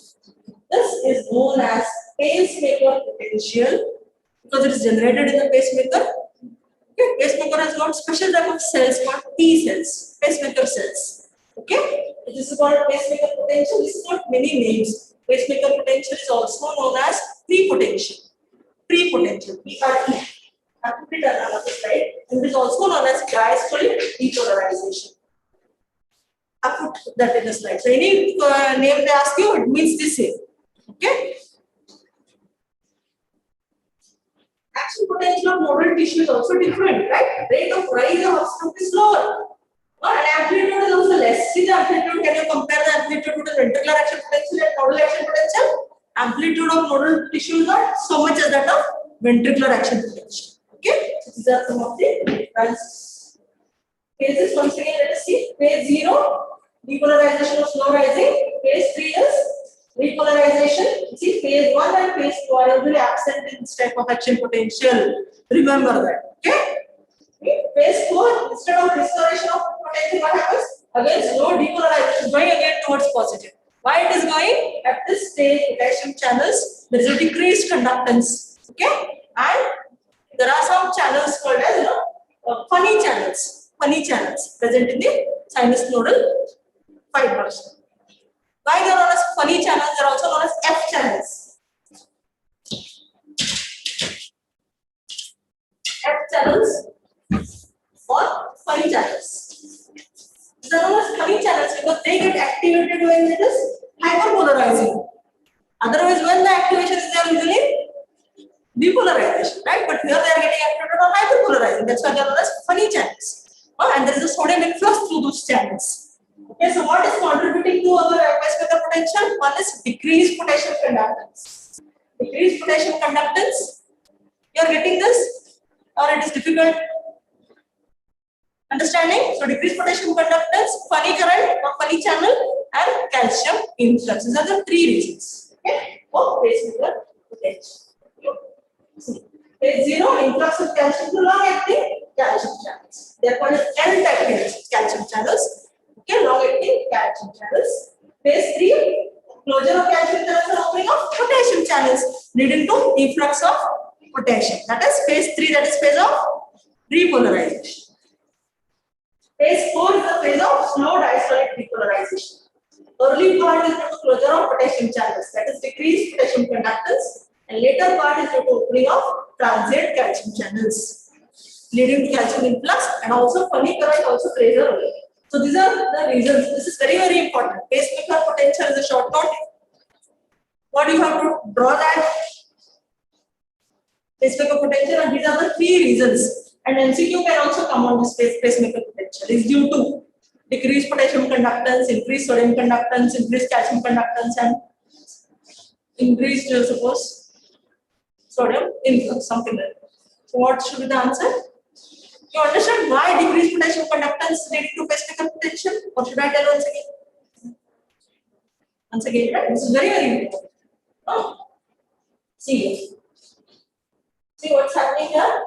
This is known as pacemaker potential because it is generated in the pacemaker. Okay, pacemaker has got special type of cells called T cells, pacemaker cells. Okay, this is called pacemaker potential. This is got many names. Pacemaker potential is also known as pre-potential. Pre-potential, PRE. I have put it on the slide. And it is also known as diastolic depolarization. I put that in the slide. So any name they ask you, it means the same. Okay. Action potential of nodal tissue is also different, right? Rate of rise of obstruct is lower. And amplitude is also less. See the amplitude, can you compare the amplitude to the ventricular action potential and nodal action potential? Amplitude of nodal tissue is not so much as that of ventricular action potential. Okay, so these are some of the phases. Once again, let us see. Phase 0, depolarization of slow rising. Phase 3 is repolarization. See, phase 1 and phase 2 are usually absent in this type of action potential. Remember that. Okay. Phase 4, instead of restoration of potential, what happens? Again, slow depolarization, going again towards positive. Why it is going? At this stage, potassium channels, there is a decreased conductance. Okay, and there are some channels called as funny channels present in the sinus nodal fibers. Why they are known as funny channels? They are also known as F channels. F channels or funny channels. These are known as funny channels because they get activated when it is hyperpolarizing. Otherwise, when the activation is there, usually depolarization, right? But here they are getting activated on hyperpolarizing. That's why they are known as funny channels. And there is a sodium influx through those channels. Okay, so what is contributing to our pacemaker potential? One is decreased potassium conductance. Decreased potassium conductance. You are getting this, or it is difficult? Understanding? So decreased potassium conductance, funny current or funny channel, and calcium influx. These are the three reasons. Okay, for pacemaker potential. Phase 0, influx of calcium to long-acting calcium channels. They are called as L-type calcium channels. Okay, long-acting calcium channels. Phase 3, closure of calcium channels and opening of potassium channels, leading to efflux of potassium. That is phase 3, that is phase of repolarization. Phase 4 is the phase of slow diastolic depolarization. Early part is due to closure of potassium channels, that is decreased potassium conductance, and later part is due to opening of transient calcium channels, leading to calcium influx, and also funny current also plays a role. So these are the reasons. This is very, very important. Pacemaker potential is a short note. What do you have to draw that? Pacemaker potential, and these are the three reasons. And MCQ can also come on this pacemaker potential is due to decreased potassium conductance, increased sodium conductance, increased calcium conductance, and increased, suppose, sodium influx, something like that. So what should be the answer? You understand why decreased potassium conductance leading to pacemaker potential? Or should I tell once again? Once again, right? This is very, very important. Oh. See what's happening here?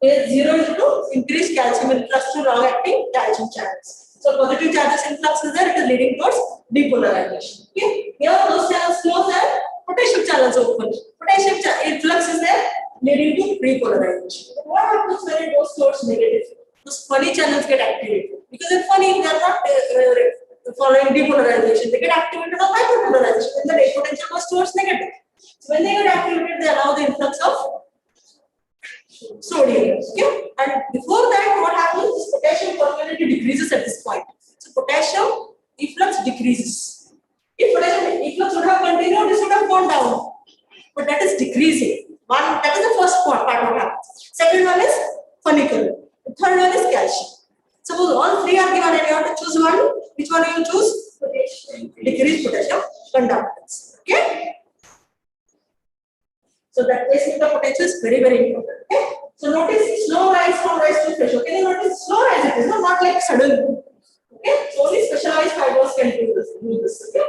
Phase 0 is to increase calcium influx to long-acting calcium channels. So positive charges influx is there, it is leading towards depolarization. Okay? Here those channels close and potassium channels open. Potassium influx is there, leading to repolarization. What happens when it goes towards negative? Those funny channels get activated. Because they're funny, they are not following depolarization. They get activated on hyperpolarization when the potential goes towards negative. So when they get activated, they allow the influx of sodium. Okay? And before that, what happens is potassium permeability decreases at this point. So potassium efflux decreases. If potassium efflux would have continued, this would have gone down. But that is decreasing. That is the first part what happens. Second one is funicle. The third one is calcium. Suppose all three are given and you have to choose one. Which one do you choose? Potassium. Decreased potassium conductance. Okay? So that pacemaker potential is very, very important. Okay? So notice slow rise from rise to threshold. Can you notice slow rise? It is not like sudden. Okay? So only specialized fibers can do this. Okay?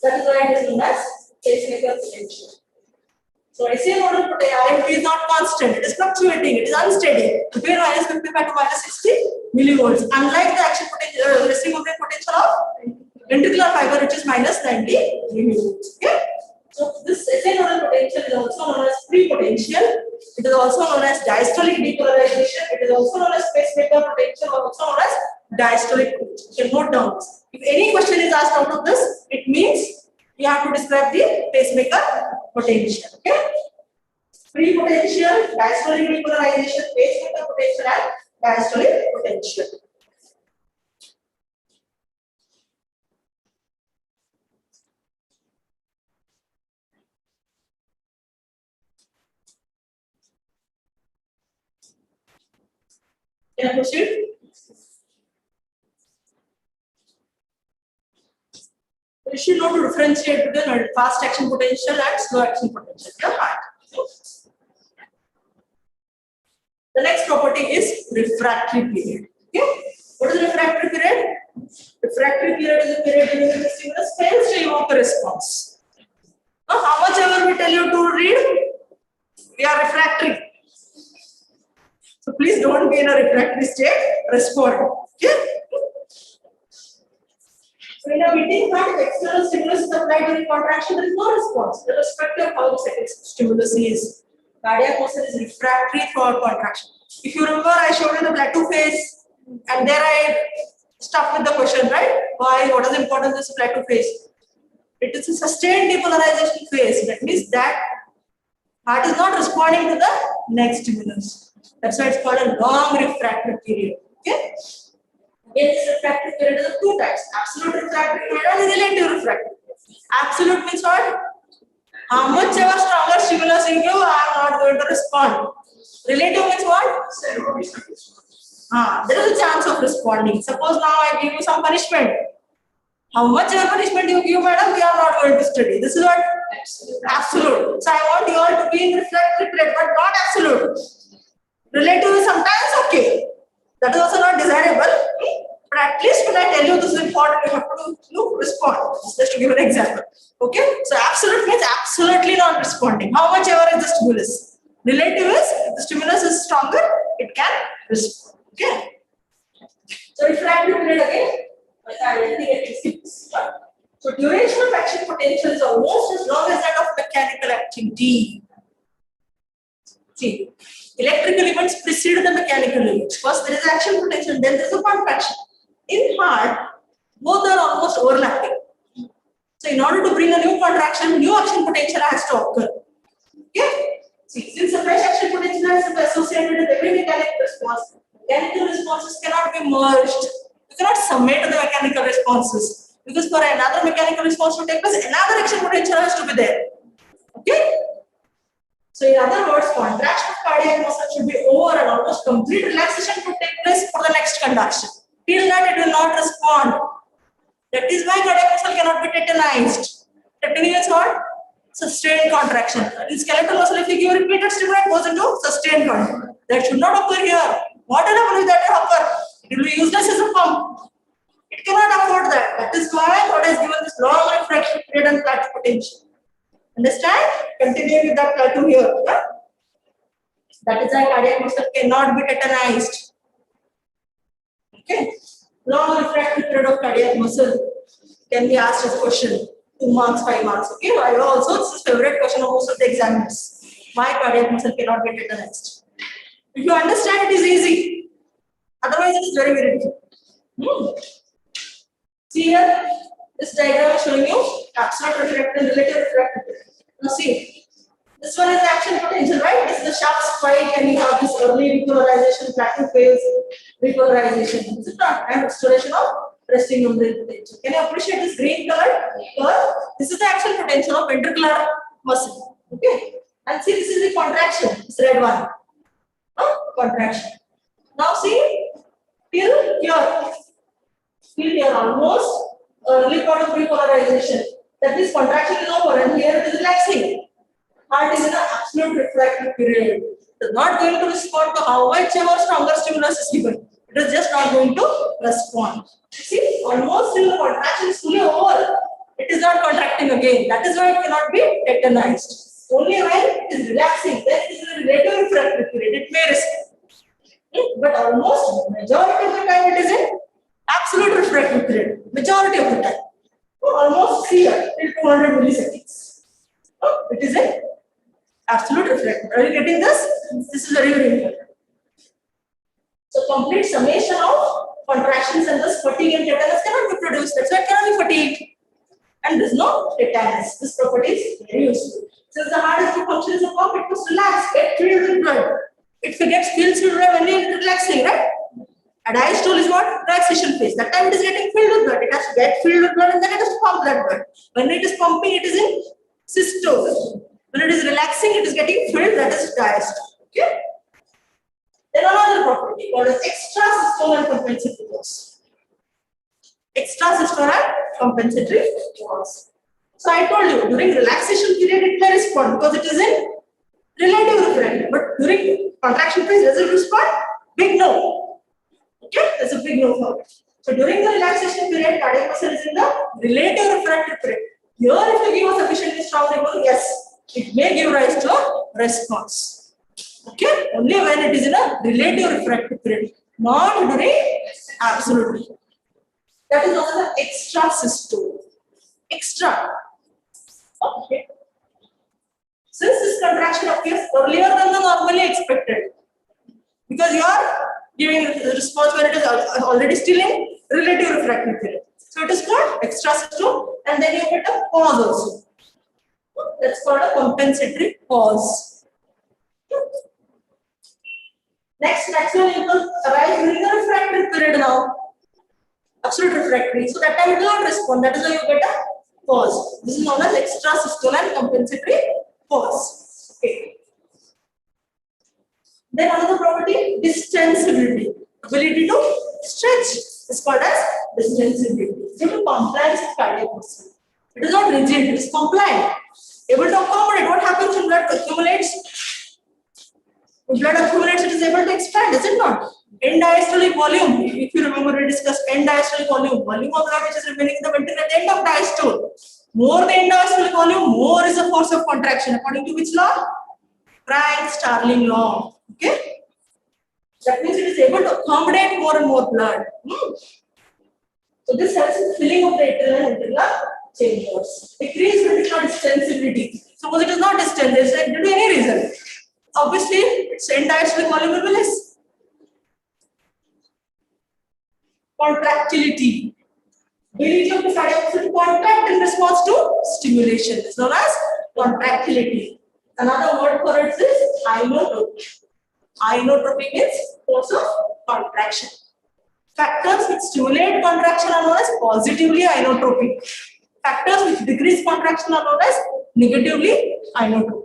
That is why it is known as pacemaker potential. So SA nodal IMP is not constant. It is fluctuating. It is unsteady. Between minus 55 to minus 60 millivolts. Unlike the action potential, resting membrane potential of ventricular fiber, which is minus 90 millivolts. Okay? So this SA nodal potential is also known as pre-potential. It is also known as diastolic depolarization. It is also known as pacemaker potential, or also known as diastolic potential. You can note down this. If any question is asked out of this, it means you have to describe the pacemaker potential. Okay? Pre-potential, diastolic depolarization, pacemaker potential, and diastolic potential. Can I proceed? You should know to differentiate between fast action potential and slow action potential. The heart. The next property is refractory period. Okay. What is refractory period? Refractory period is a period in which the stimulus fails to evoke a response. Now, how much ever we tell you to read, we are refractory. So please don't be in a refractory state. Respond. Okay. So in a meeting heart, external stimulus is applied during contraction, there is no response, irrespective of how the second stimulus is. Cardiac muscle is refractory throughout contraction. If you remember, I showed you the plateau phase, and there I stuck with the question, right? Why? What is the importance of this plateau phase? It is a sustained depolarization phase. That means that heart is not responding to the next stimulus. That's why it's called a long refractory period. Okay. Again, this refractory period is of two types: absolute refractory period and relative refractory period. Absolute means what? How much ever stronger stimulus you give, I am not going to respond. Relative means what? There is a chance of responding. Suppose now I give you some punishment. How much ever punishment you give, madam, we are not going to study. This is what? Absolute. So I want you all to be in refractory period, but not absolute. Relative is sometimes okay. That is also not desirable. But at least when I tell you this is important, you have to respond. Just to give an example. Okay? So absolute means absolutely not responding. How much ever is the stimulus? Relative is, if the stimulus is stronger, it can respond. Okay? So refractory period again. So duration of action potential is almost as long as that of mechanical activity. See, electrical events precede the mechanical events. First there is action potential, then there is a contraction. In heart, both are almost overlapping. So in order to bring a new contraction, new action potential has to occur. Okay? See, since a fresh action potential has to be associated with every mechanical response, mechanical responses cannot be merged. You cannot summate the mechanical responses. Because for another mechanical response to take place, another action potential has to be there. Okay? So in other words, contraction of cardiac muscle should be over and almost complete relaxation could take place for the next conduction. Till that it will not respond. That is why cardiac muscle cannot be tetanized. Tetany means what? Sustained contraction. In skeletal muscle, if you give repeated stimulant, it goes into sustained contraction. That should not occur here. What will happen if that will occur? It will be useless as a pump. It cannot afford that. That is why God has given this long refractory period and plateau potential. Understand? Continue with that plateau here. Yeah? That is why cardiac muscle cannot be tetanized. Okay. Long refractory period of cardiac muscle can be asked as a question. 2 marks, 5 marks. Okay. I also, this is favorite question of most of the examiners. Why cardiac muscle cannot be tetanized? If you understand, it is easy. Otherwise, it is very, very difficult. See here, this diagram is showing you absolute refractory and relative refractory. Now see, this one is action potential, right? This is the sharp spike, and you have this early repolarization, plateau phase, repolarization. This is not and restoration of resting membrane potential. Can you appreciate this green color? This is the action potential of ventricular muscle. Okay, and see, this is the contraction. This red one, contraction. Now see, till here almost early part of repolarization. That means contraction is over, and here it is relaxing. Heart is in an absolute refractory period. It is not going to respond to how much ever stronger stimulus is given. It is just not going to respond. See, almost till the contraction is fully over, it is not contracting again. That is why it cannot be tetanized. Only when it is relaxing, then it is a relative refractory period. It may respond. But almost majority of the time it is in absolute refractory period. Majority of the time. Almost here till 200 milliseconds. It is a absolute refractory. Are you getting this? This is very, very important. So complete summation of contractions and thus fatigue and tetanus cannot be produced. That's why it cannot be fatigued. And there is no tetanus. This property is very useful. Since the heart is to function as a pump, it must relax, get filled with blood. It gets filled with blood when it is relaxing, right? A diastole is what? Relaxation phase. That time it is getting filled with blood. It has to get filled with blood and then it has to pump that blood. When it is pumping, it is in systole. When it is relaxing, it is getting filled, that is diastole. Okay? Then another property called as extrasystole and compensatory. Extrasystole and compensatory pause. So I told you during relaxation period it may respond because it is in relative refractory, but during contraction phase does it respond? Big no. Okay, that's a big no for it. So during the relaxation period, cardiac muscle is in the relative refractory period. Here, if you give a sufficiently strong impulse, yes, it may give rise to a response. Okay, only when it is in a relative refractory period, not during absolute. That is known as the extrasystole. Extra. Okay. Since this contraction appears earlier than the normally expected, because you are giving the response when it is already still in relative refractory period. So it is called extrasystole, and then you get a pause also. That's called a compensatory pause. Next, maximum impulse arrives during the refractory period now. Absolute refractory. So that time it will not respond. That is why you get a pause. This is known as extrasystole and compensatory pause. Okay. Then another property, distensibility. Ability to stretch is called as distensibility. Due to compliance with cardiac muscle. It is not rigid, it is compliant. Able to accommodate. What happens when blood accumulates? When blood accumulates, it is able to expand, is it not? End diastolic volume. If you remember, we discussed end diastolic volume. Volume of blood which is remaining in the ventricle at the end of diastole. More the end diastolic volume, more is the force of contraction. According to which law? Frank-Starling law. Okay? That means it is able to accommodate more and more blood. So this helps in filling of the atrial and ventricular chambers. Decrease ventricular distensibility. Suppose it is not distant, it is due to any reason. Obviously, its end diastolic volume will be less. Contractility. Ability of the cardiac muscle to contract in response to stimulation is known as contractility. Another word for it is inotropy. Inotropy means force of contraction. Factors which stimulate contraction are known as positively inotropic. Factors which decrease contraction are known as negatively inotropic.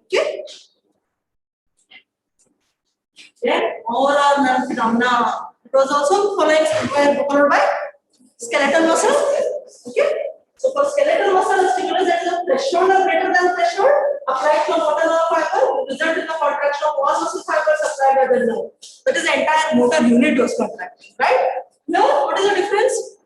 Okay? Then all are nerve phenomena. It was also followed by skeletal muscle. Okay? So for skeletal muscle, the stimulus that is a threshold or greater than threshold applied to a motor nerve fiber will result in the contraction of all muscle fibers supplied by the nerve. That is the entire motor unit was contracting, right? Now, what is the difference?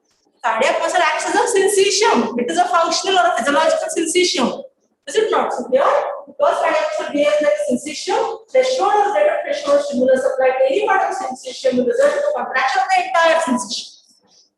Cardiac muscle acts as a syncytium. It is a functional or a physiological syncytium. Is it not? So here, because cardiac muscle behaves like a syncytium, threshold or greater threshold stimulus applied to any part of the syncytium will result in the contraction of the entire syncytium.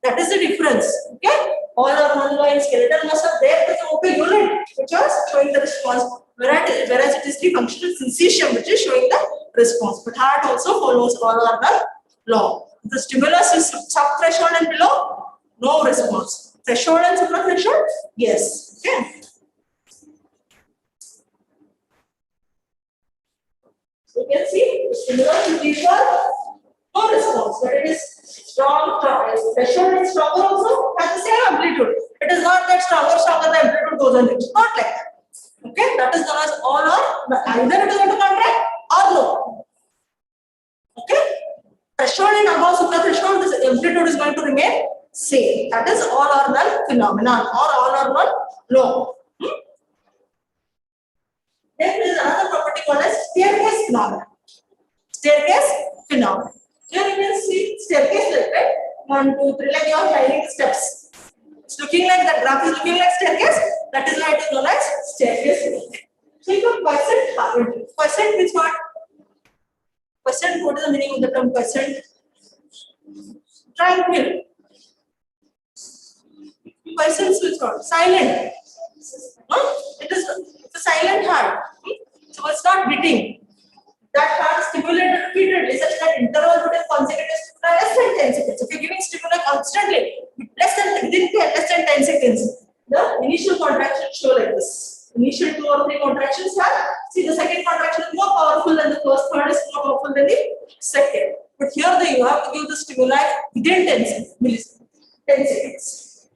That is the difference. Okay? All are non-loin skeletal muscle, there is an open unit which is showing the response, whereas it is the functional syncytium which is showing the response. But heart also follows all organ law. The stimulus is sub-threshold and below, no response. Threshold and supra-threshold, yes. Okay. So you can see the stimulus is equal, no response, but it is strong, threshold is stronger also, has the same amplitude. It is not that stronger the amplitude goes on. It's not like that. Okay, that is known as all or either it is going to contract or no. Okay, threshold and above supra threshold, this amplitude is going to remain same. That is all or none phenomenon or all or none law. Then there is another property called as staircase phenomenon. Staircase phenomenon. Here you can see staircase like that. 1, 2, 3, like you are climbing steps. It's looking like that graph is looking like staircase. That is why it is known as staircase phenomenon. So you can quiescent harmony. Quiescent means what? Quiescent, what is the meaning of the term quiescent? Tranquil. Quiescent means what? Silent. It is a silent heart. So it's not beating. That heart is stimulated repeatedly such that interval between consecutive stimuli less than 10 seconds. If you're giving stimuli constantly, within 10 seconds, the initial contractions show like this. Initial 2 or 3 contractions have, see the second contraction is more powerful than the first, third is more powerful than the second. But here you have to give the stimuli within 10 seconds.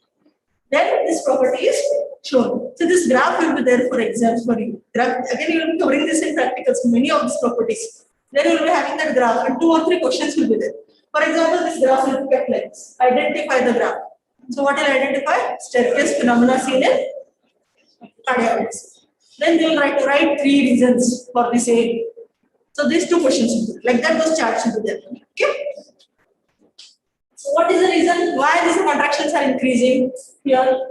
Then this property is shown. So this graph will be there for exams for you. Again, you will be covering this in practicals, many of these properties. Then you will be having that graph and 2 or 3 questions will be there. For example, this graph will be kept like this. Identify the graph. So what will identify? Staircase phenomena seen in cardiac. Then they will write 3 reasons for this A. So these 2 questions, like that, those charts will be there. Okay. So what is the reason why these contractions are increasing here?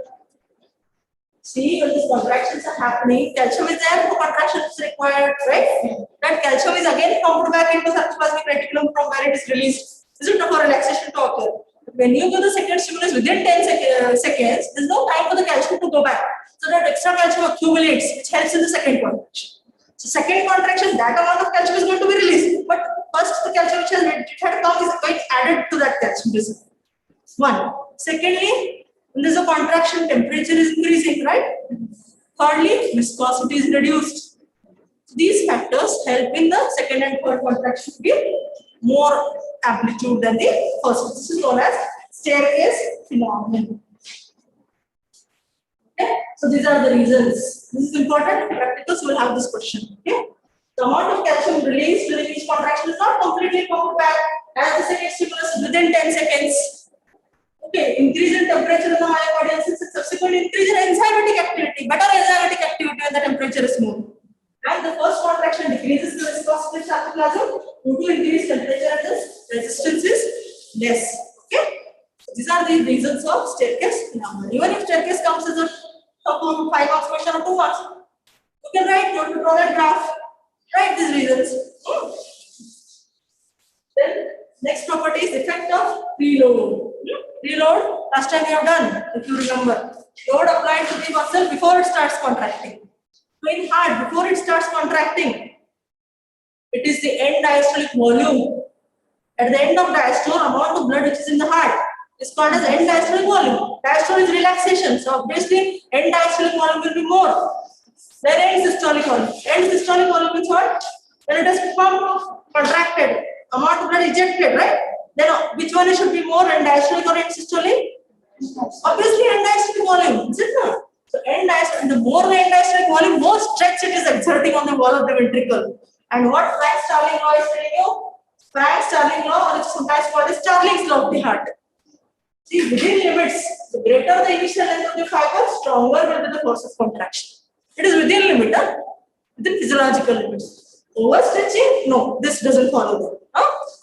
See, when these contractions are happening, calcium is there, so contraction is required, right? That calcium is again pumped back into sarcoplasmic reticulum from where it is released. This is for relaxation to occur. When you give the second stimulus within 10 seconds, there is no time for the calcium to go back. So that extra calcium accumulates, which helps in the second contraction. So second contraction, that amount of calcium is going to be released. But first, the calcium which had come is going added to that calcium reserve. One. Secondly, when there is a contraction, temperature is increasing, right? Thirdly, viscosity is reduced. These factors help in the second and third contraction to give more amplitude than the first. This is known as staircase phenomenon. Okay, so these are the reasons. This is important. Practicals will have this question. Okay, the amount of calcium released during each contraction is not completely pumped back as the second stimulus within 10 seconds. Okay, increase in temperature in the myocardial system, subsequent increase in enzymatic activity, better enzymatic activity when the temperature is more. And the first contraction decreases the viscosity of sarcoplasm due to increased temperature and the resistance is less. Okay, so these are the reasons of staircase phenomenon. Even if staircase comes as a 5 marks question or 2 marks, you can write, you draw that graph, write these reasons. Then next property is effect of preload. Preload, last time we have done, if you remember. Load applied to the muscle before it starts contracting. So in heart, before it starts contracting, it is the end diastolic volume. At the end of diastole, amount of blood which is in the heart is called as end diastolic volume. Diastole is relaxation, so obviously end diastolic volume will be more than end systolic volume. End systolic volume is what? When it is pumped, contracted, amount of blood ejected, right? Then which one should be more, end diastolic or end systolic? Obviously end diastolic volume, is it not? So end diastolic, the more the end diastolic volume, more stretch it is exerting on the wall of the ventricle. And what Frank-Starling law is telling you? Frank-Starling law, or it's sometimes called as Starling's law of the heart. See, within limits, the greater the initial length of the fiber, stronger will be the force of contraction. It is within limit, within physiological limits. Overstretching, no, this doesn't follow them.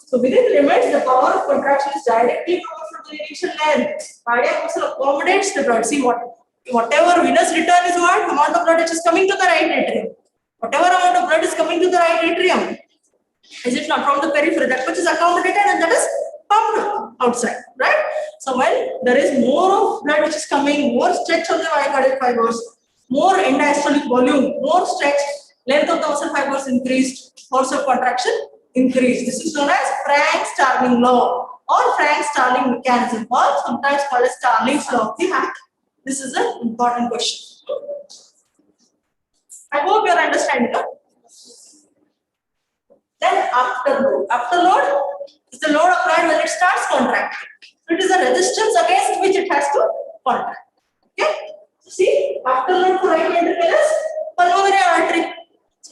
So within limits, the power of contraction is directly proportional to the initial length. Cardiac muscle accommodates the blood. See, whatever venous return is what? Amount of blood which is coming to the right atrium. Whatever amount of blood is coming to the right atrium, is it not from the periphery? That much is accommodated and that is pumped outside, right? So when there is more of blood which is coming, more stretch on the myocardial fibers, more end diastolic volume, more stretch, length of the muscle fibers increased, force of contraction increased. This is known as Frank-Starling law or Frank-Starling mechanism, or sometimes called as Starling's law of the heart. This is an important question. I hope you are understanding. Then afterload. Afterload is the load applied when it starts contracting. So it is a resistance against which it has to contract. Okay. So see, afterload for right ventricle is pulmonary artery.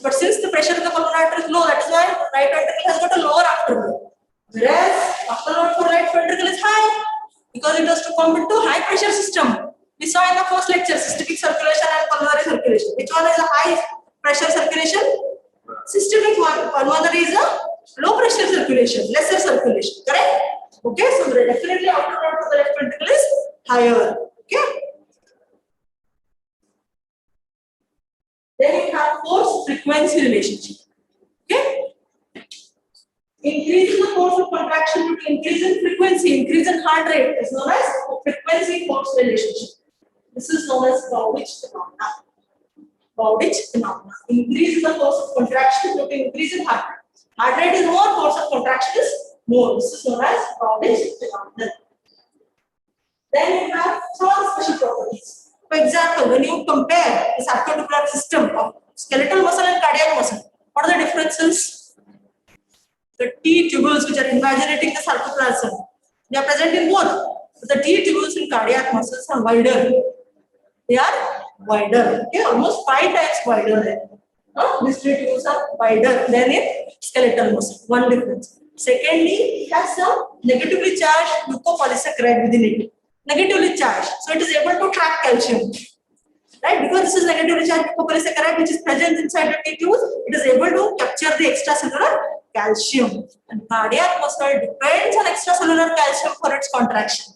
But since the pressure in the pulmonary artery is low, that is why right ventricle has got a lower afterload. Whereas afterload for right ventricle is high because it has to pump into high pressure system. We saw in the first lecture systemic circulation and pulmonary circulation. Which one is a high pressure circulation? Systemic one. Pulmonary is a low pressure circulation, lesser circulation. Correct? Okay, so definitely afterload for the left ventricle is higher. Okay. Then you have force frequency relationship. Okay. Increase in the force of contraction due to increase in frequency, increase in heart rate is known as frequency force relationship. This is known as Bowditch phenomena. Bowditch phenomena. Increase in the force of contraction due to increase in heart rate. Heart rate is more, force of contraction is more. This is known as Bowditch phenomenon. Then you have some special properties. For example, when you compare the sarcotubular system of skeletal muscle and cardiac muscle, what are the differences? The T tubules which are invaginating the sarcoplasm, they are present in both. But the T tubules in cardiac muscles are wider. They are wider. Okay, almost 5 times wider than. These T tubules are wider than in skeletal muscle. One difference. Secondly, it has some negatively charged glucopolysaccharide within it. negatively charged. So it is able to trap calcium. Right? Because this is negatively charged mucopolysaccharide which is present inside the tissues, it is able to capture the extracellular calcium. And cardiac muscle depends on extracellular calcium for its contraction.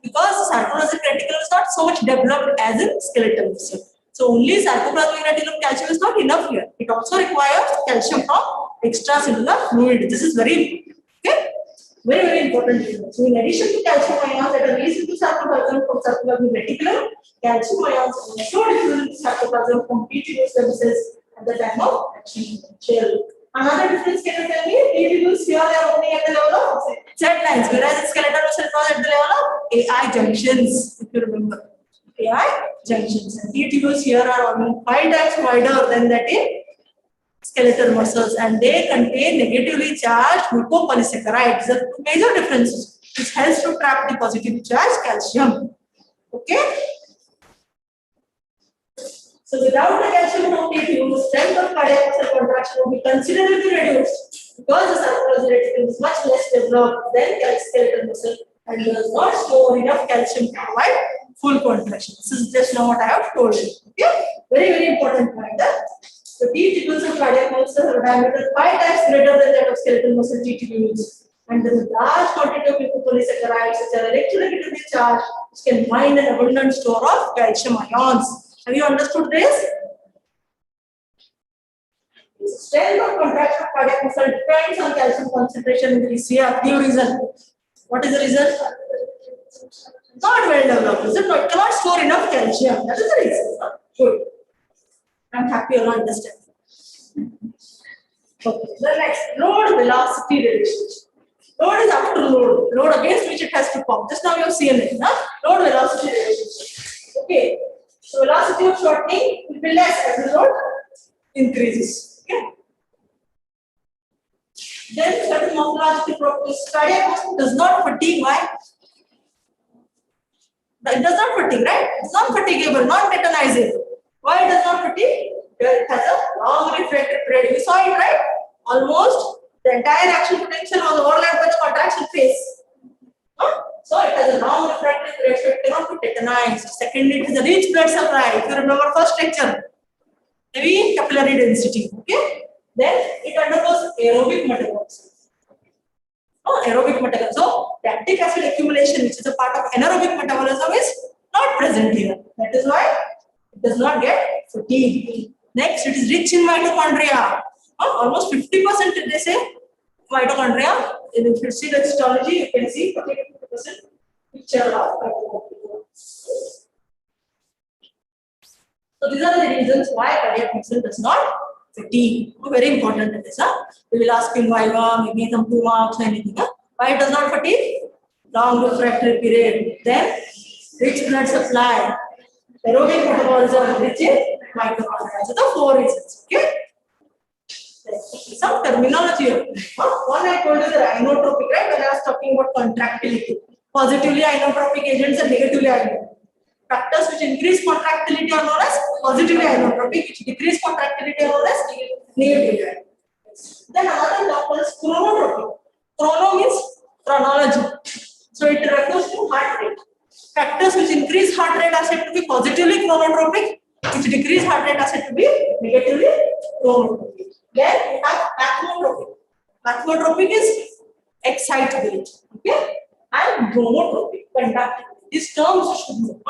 Because sarcoidosis reticulum is not so much developed as in skeletal muscle. So only sarcoplasmic reticulum calcium is not enough here. It also requires calcium from extracellular fluid. This is very okay. Very important difference. So in addition to calcium ions that are released into sarcoplasm from sarcoplasmic reticulum, calcium ions also different sarcoplasm from T-tubule services at the time of action potential. Another difference can you tell me? T-tubules here they are opening at the level of Z lines, whereas in skeletal muscle it was at the level of AI junctions, if you remember. AI junctions. And T-tubules here are only 5 times wider than that in skeletal muscles, and they contain negatively charged mucopolysaccharides. The two major differences which helps to trap the positively charged calcium. Okay. So without the calcium from T-tubes, strength of cardiac muscle contraction will be considerably reduced because the sarcoidosis reticulum is much less developed than skeletal muscle and does not store enough calcium to provide full contraction. This is just now what I have told you. Okay. Very important point. The T-tubules of cardiac muscle have a diameter 5 times greater than that of skeletal muscle T-tubules. And there is a large quantity of mucopolysaccharides which are electronegatively charged, which can bind an abundant store of calcium ions. Have you understood this? The strength of contraction of cardiac muscle depends on calcium concentration in the ECF. New reason. What is the reason? Not well developed. Is it? It cannot store enough calcium. That is the reason. Good. I'm happy you understand. Okay. The next, load velocity relationship. Load is after load. Load against which it has to pump. Just now you have seen it. Huh? Load velocity relationship. Okay. So velocity of shortening will be less as the load increases. Okay. Then certain morphological properties. Cardiac muscle does not fatigue. Why? It does not fatigue, right? It's not fatigable, not tetanizable. Why it does not fatigue? Because it has a long refractory period. You saw it, right? Almost the entire action potential was overlapped by the contraction phase. Huh? So it has a long refractory period, so it cannot be tetanized. Secondly, it is a rich blood supply. If you remember first lecture, heavy capillary density. Okay. Then it undergoes aerobic metabolism. Aerobic metabolism. So lactic acid accumulation, which is a part of anaerobic metabolism, is not present here. That is why it does not get fatigued. Next, it is rich in mitochondria. Almost 50% they say mitochondria. If you see the histology, you can see 50% picture of mitochondria. So these are the reasons why cardiac muscle does not fatigue. Very important it is. They will ask in Viva, maybe some 2 marks or anything. Why it does not fatigue? Long refractory period. Then rich blood supply. Aerobic metabolism, rich in mitochondria. So the 4 reasons. Okay. Some terminology. One I told you the inotropic, right? When I was talking about contractility. Positively inotropic agents and negatively inotropic. Factors which increase contractility are known as positively inotropic, which decrease contractility are known as negatively. Then another term is chronotropic. Chrono means chronology. So it refers to heart rate. Factors which increase heart rate are said to be positively chronotropic, which decrease heart rate are said to be negatively chronotropic. Then we have bathmotropic. Bathmotropic is excitability. Okay? And bromotropic, conductivity. These terms you should know.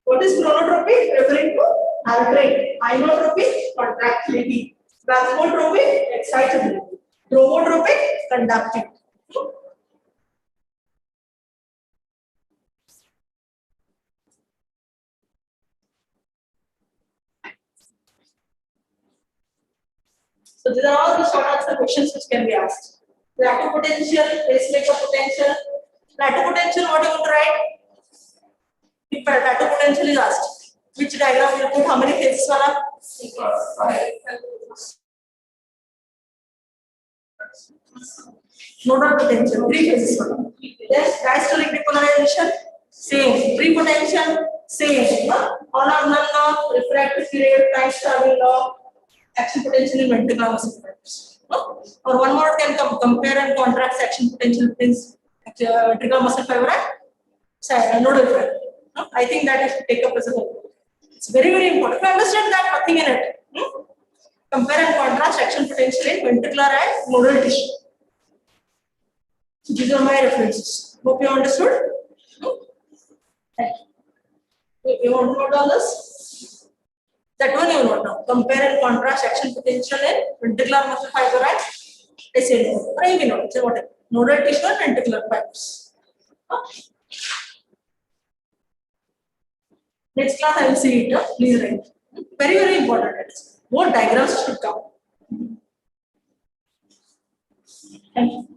What is chronotropic? Referring to heart rate. Inotropic, contractility. Bathmotropic, excitability. Bromotropic, conductivity. So these are all the short answer questions which can be asked. Plateau potential, pacemaker potential. Plateau potential, what you want to write? If plateau potential is asked, which diagram will put how many phases? Nodal potential, 3 phases. Then diastolic depolarization, same. Prepotential, same. All or none law, refractory period, time starving law, action potential in ventricular muscle fibers. Or one more can compare and contrast action potential between ventricular muscle fiber and nodal fiber. I think that is take up as a whole. It's very, very important. If you understand that, nothing in it. Compare and contrast action potential in ventricular and nodal tissue. So these are my references. Hope you understood. Thank you. You want to note all this? That one you note now. Compare and contrast action potential in ventricular muscle fiber and SL node. Or any node. Say whatever. Nodal tissue and ventricular fibers. Next class I will see it. Please write. Very, very important. More diagrams should come. Thank you.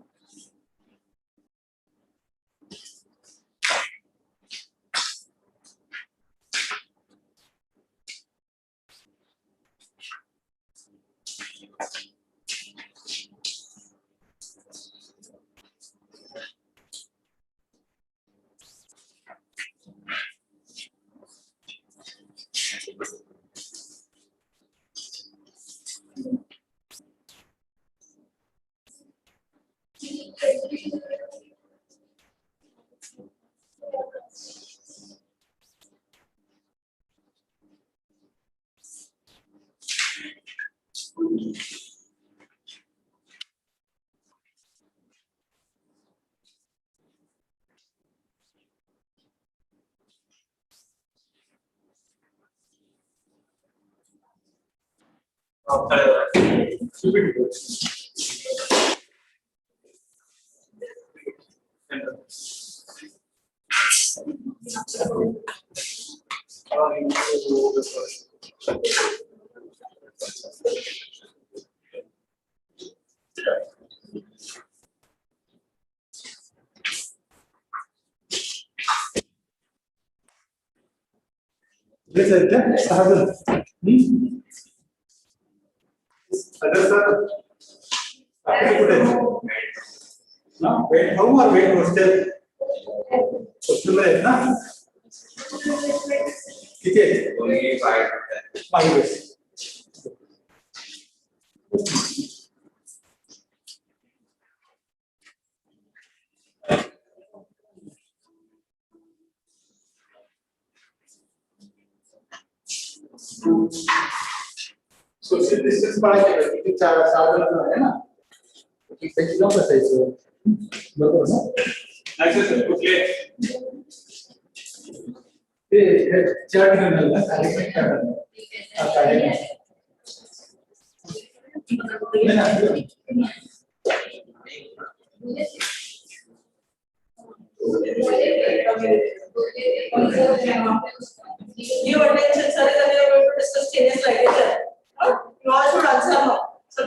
Weight how or weight hostel? Hostel में ना कितने? Only 5 to 10. 5 days. Social distance पढ़ा के कितने 4 साल है ना? कितने किलो का साइज है? बराबर ना? एक्सरसाइज कुछ ले ये चार्ट करना है सारे में क्या करना है सारे में ना New attention, sir, we are going to discuss changes like this. You all should answer now. So,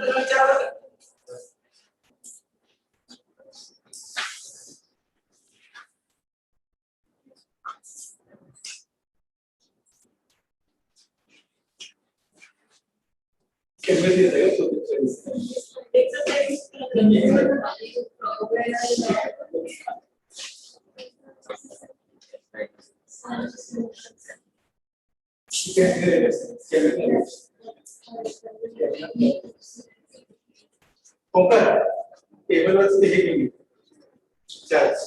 table वर से लेके चार्ज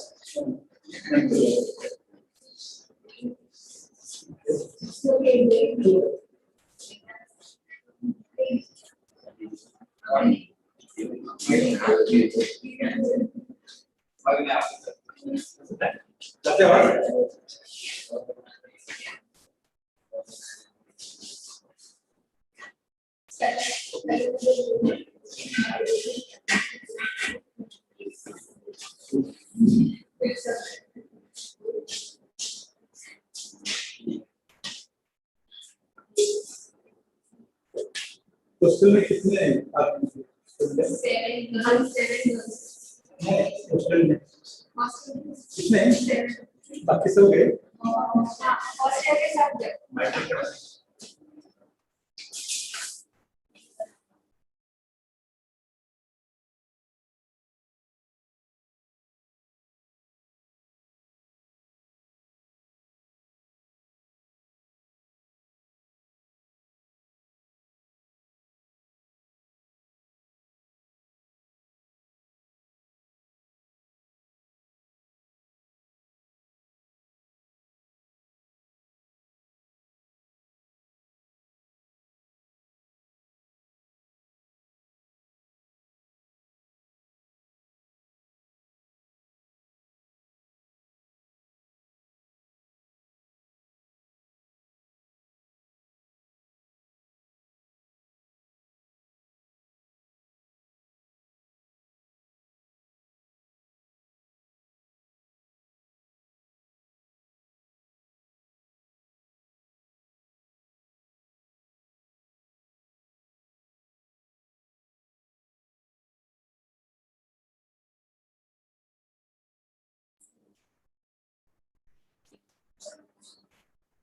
हॉस्टल में कितने आदमी हॉस्टल में कितने बाकी सब गए हॉस्टल के साथ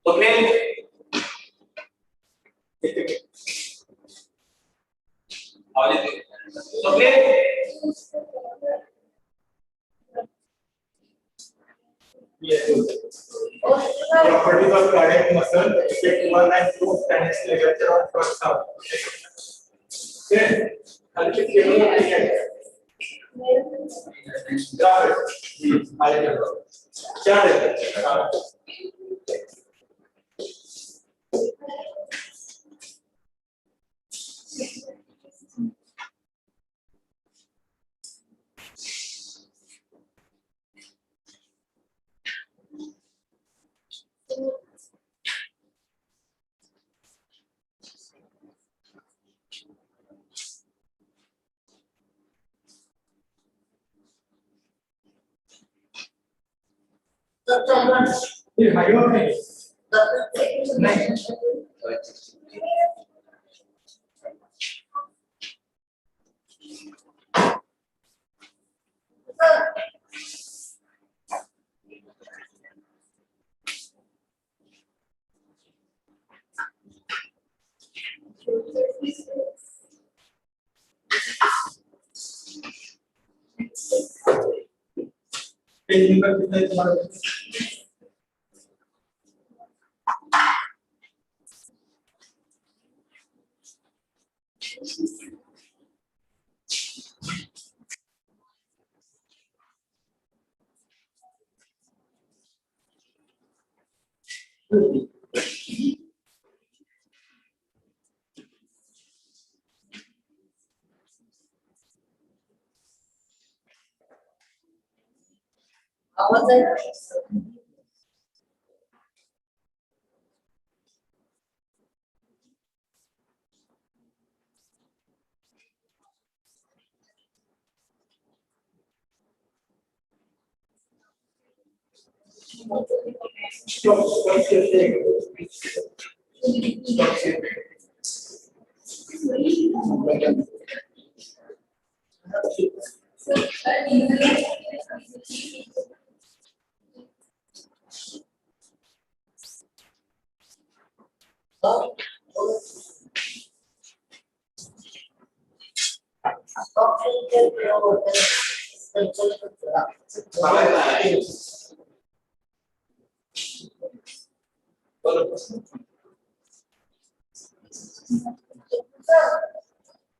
Properties of cardiac muscle, take 1 and 2 standards lecture on first half. Okay.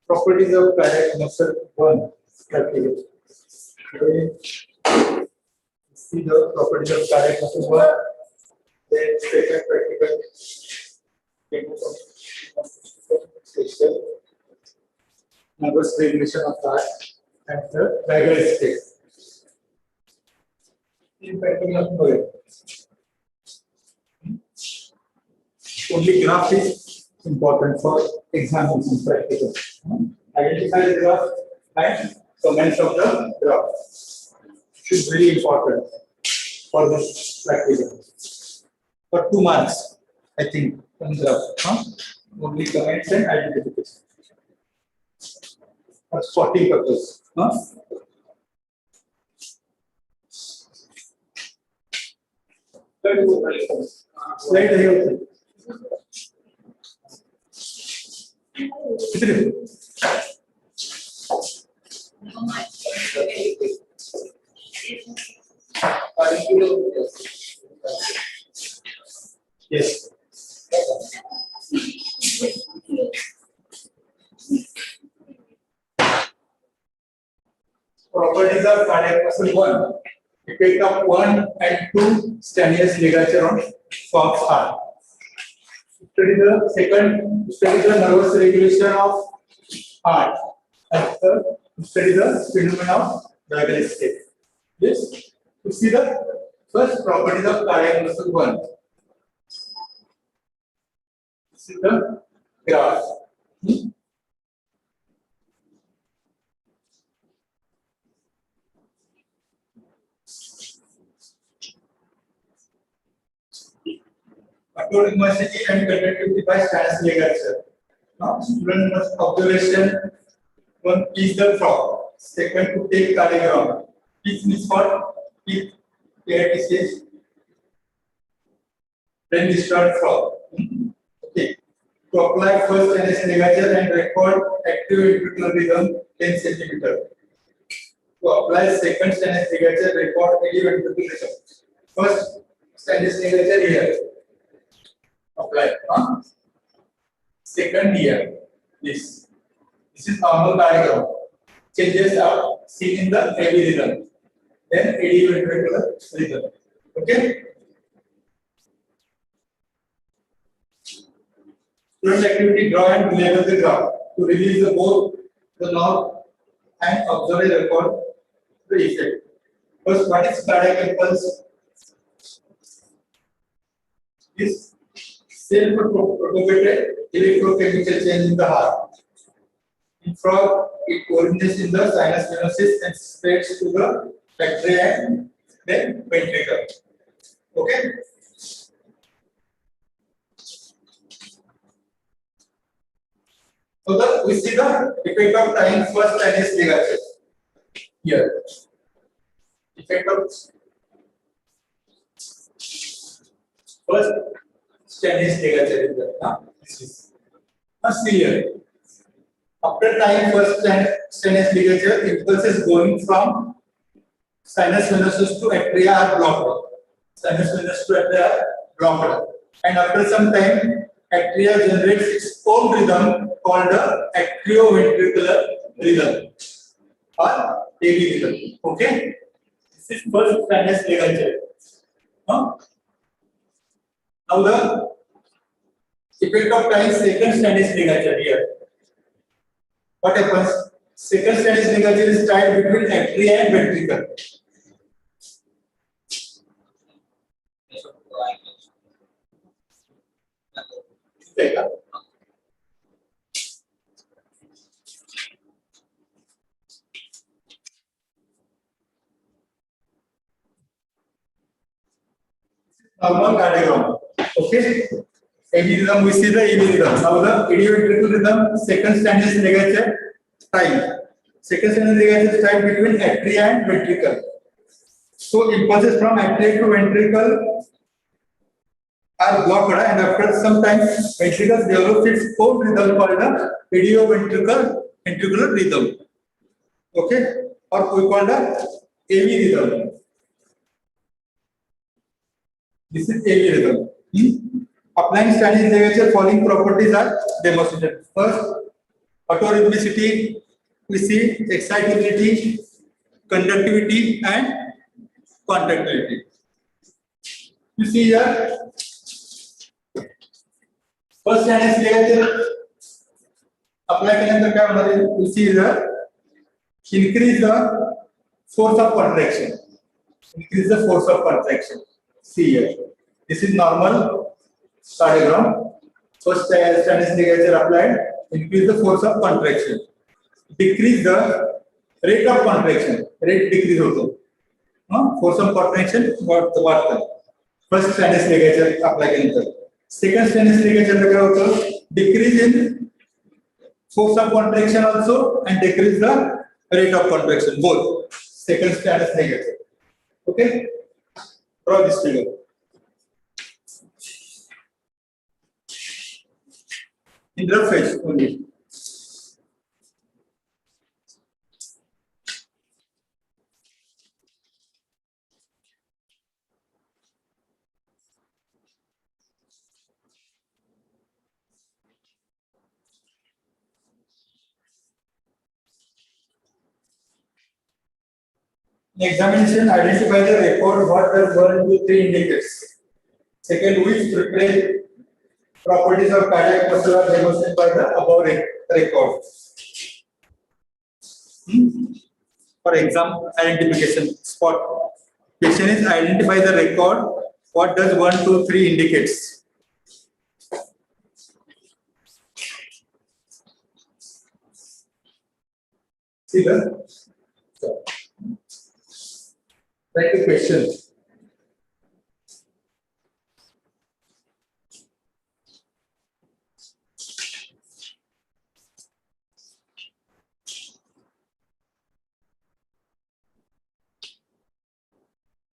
Properties of cardiac muscle 1. Practical. See the properties of cardiac muscle 1. Then second practical. Nervous regulation of heart and the vagal state. In practical, only graph is important for examination practical. Identify the graph and comments of the graph. It is very important for this practical. For 2 marks, I think, on graph. Only comments and identification. For spotting purpose. Slide here. Yes. Properties of cardiac muscle 1. You take up 1 and 2 strenuous ligature on Fox heart. Study the second, study the nervous regulation of heart. And third, study the phenomenon of vagal state. Yes. You see the first properties of cardiac muscle 1. This is the graph. Upload immunity and conductivity by stance ligature. Now, student must observation. One is the frog. Second, to take cardiogram. This is for peak stage. then discharge from. Okay. To apply first tennis ligature and record active ventricular rhythm 10 centimeter. To apply second tennis ligature, record 80 ventricular rhythm. First tennis ligature here. Apply. Second here. This is normal diagram. Changes are seen in the AV rhythm. Then AD ventricular rhythm. Okay. Student activity: draw and label the graph to release the both the knob and observe a record the effect. First, what is cardiac impulse? Is self-propagated electrochemical change in the heart. In frog, it originates in the sinus venosus and spreads to the atria and then ventricle. Okay. So we see the effect of tying first tennis ligature here. Effect of first tennis ligature is there. This is see here. After tying first tennis ligature, impulses going from sinus venosus to atria are blocked. Sinus venosus to atria are blocked. And after some time, atria generates its own rhythm called the atrioventricular rhythm or AV rhythm. Okay, this is first sinus ligature. Now the effect of tying second sinus ligature here. What happens? Second sinus ligature is tied between atria and ventricle. Normal cardiogram. Okay. AV rhythm, we see the AV rhythm. Now the idioventricular rhythm, second sinus ligature time. Second sinus ligature is tied between atria and ventricle. So impulses from atria to ventricle are blocked, and after some time, ventricles develop its own rhythm called the idioventricular rhythm. Okay, or we call the AV rhythm. This is AV rhythm. Applying sinus ligature, following properties are demonstrated. First, autorhythmicity, we see excitability, conductivity, and contractility. You see here, first sinus ligature apply करने क्या होना है? We see here, increase the force of contraction. Increase the force of contraction. See here, this is normal cardiogram. First sinus ligature applied, increase the force of contraction. Decrease the rate of contraction. Rate decrease also. Force of contraction what first sinus ligature apply करने second sinus ligature क्या होता? Decrease in force of contraction also and decrease the rate of contraction both. Second sinus ligature. Okay. Draw this figure. In rough edge only. Examination, identify the record. What does 1, 2, 3 indicates? Second, which replay properties of cardiac muscle are demonstrated by the above record. For example, identification spot. Question is identify the record. What does 1, 2, 3 indicates? See the write the question.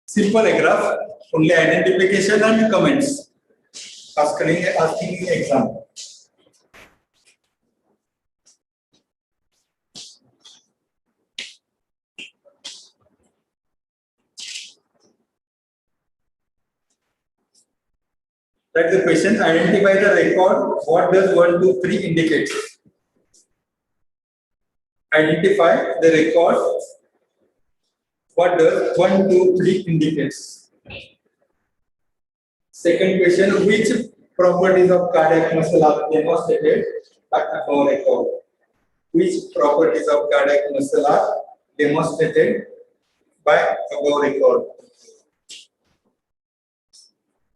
Simple graph, only identification and comments. asking exam. Write the question. Identify the record. What does 1, 2, 3 indicate? Identify the record. What does 1, 2, 3 indicates? Second question. Which properties of cardiac muscle are demonstrated at above record? Which properties of cardiac muscle are demonstrated by above record?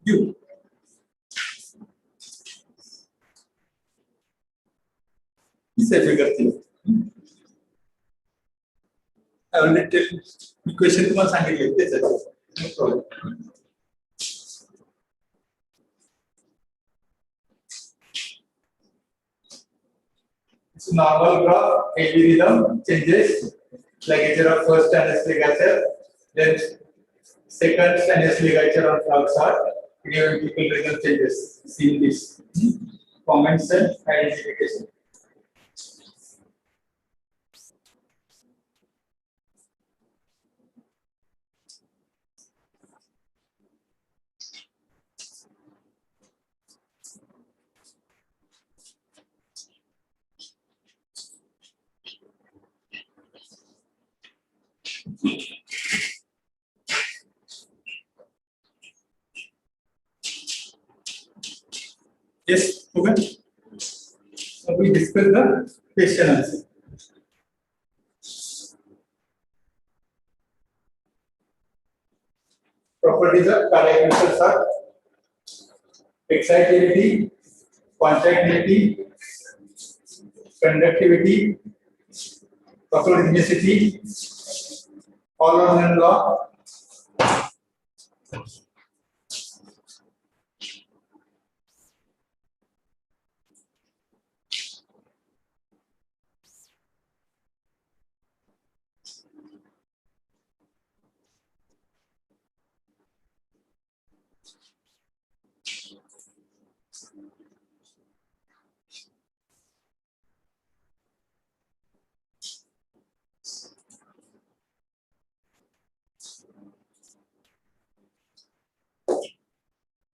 You. इसे figure थी already question तुम्हाला सांगितले तेच आहे no problem It's normal graph, heavy rhythm changes, ligature of first stainless ligature, then second stainless ligature on flux heart, ventricular rhythm changes. See this. Comments and identification. Yes, okay. So we discuss the question answer. Properties of cardiac muscles are excitability, contractility, conductivity, pathologicity, all-round law,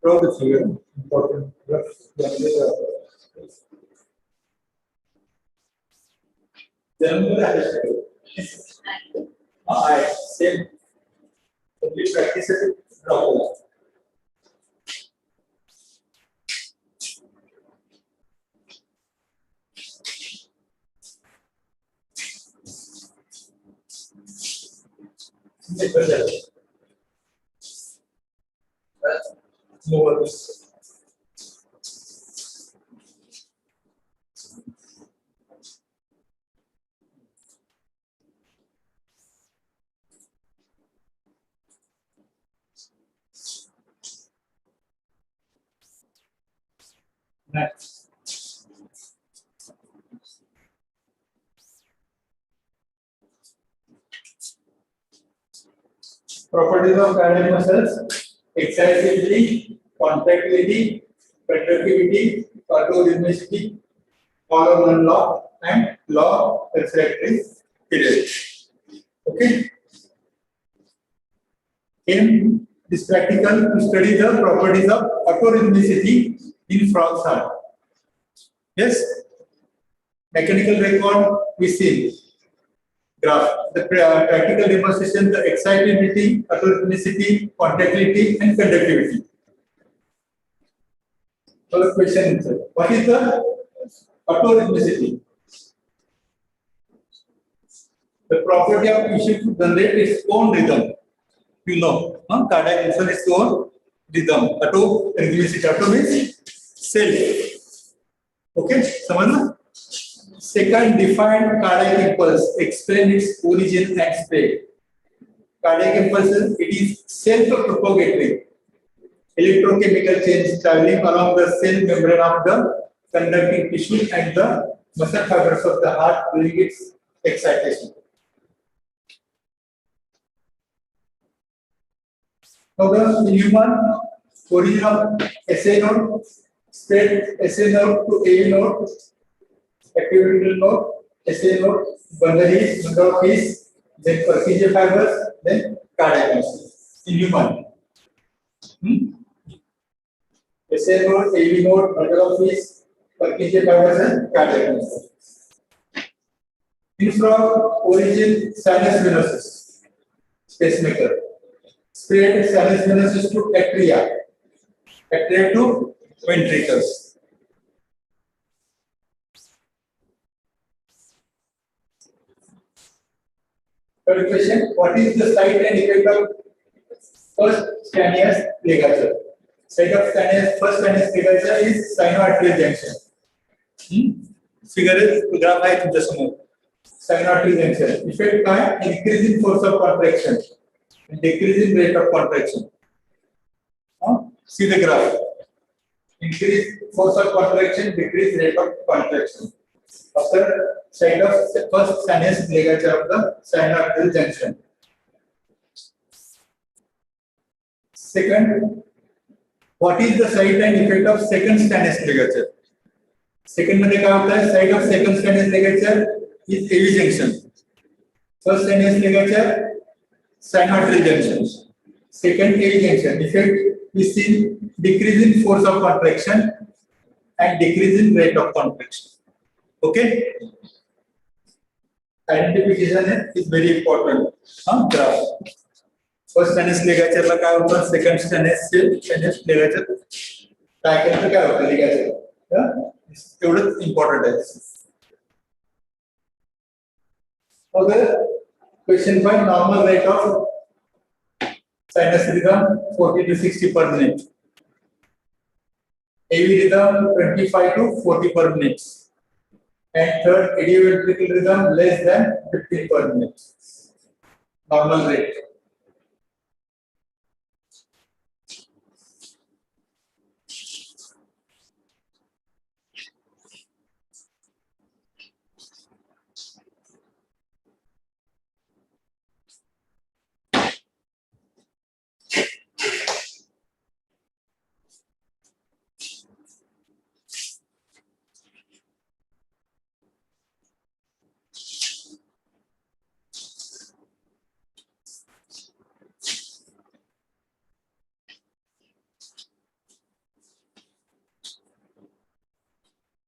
properties here, important. I same only practice it properly. More this. Next. Properties of cardiac muscles: excitability, contractility, conductivity, autorhythmicity, all-or-none law, and law of refractory period. Okay. In this practical, to study the properties of autorhythmicity in frog's heart. Yes. Mechanical record we see. Graph. The practical demonstration: the excitability, autorhythmicity, contractility, and conductivity. So the question is, what is the autorhythmicity? The property of tissue to generate its own rhythm. You know, cardiac muscle is its own rhythm. Autorhythmicity. Auto means self. Okay, समझना? Second, define cardiac impulse. Explain its origin and spread. Cardiac impulse, it is self-propagatory electrochemical change traveling along the cell membrane of the conducting tissue and the muscle fibers of the heart during its excitation. Now, in human, origin of SA node, spread SA node to AV node, activity node, SA node, bundle of his, then purkinje fibers, then cardiac muscle in human. SA node, AV node, bundle of his, purkinje fibers, and cardiac muscle. Infra origin sinus venosus, pacemaker. Spread sinus venosus to atria, atria to ventricles. Third question: what is the site and effect of first cutaneous ligature? Site of first cutaneous ligature is sinoatrial junction. Figure is graph है तुमच्या समोर. Sinoatrial junction. Effect काय? Increasing force of contraction and decreasing rate of contraction. See the graph. Increase force of contraction, decrease rate of contraction. After site of first sinus ligature of the sinoatrial junction. Second, what is the site and effect of second sinus ligature? Second मध्ये काय होता है? Site of second sinus ligature is AV junction. First sinus ligature, sinoatrial junction. Second AV junction. Effect is seen decreasing force of contraction and decreasing rate of contraction. Okay? Identification is very important. Graph. First sinus ligature ला काय होतं? Second sinus ligature काय केलं काय होतं ligature? एवढंच important आहे. Okay. Question 5: normal rate of sinus rhythm 40 to 60 per minute. AV rhythm 25 to 40 per minute. And third, idioventricular rhythm less than 15 per minute. Normal rate.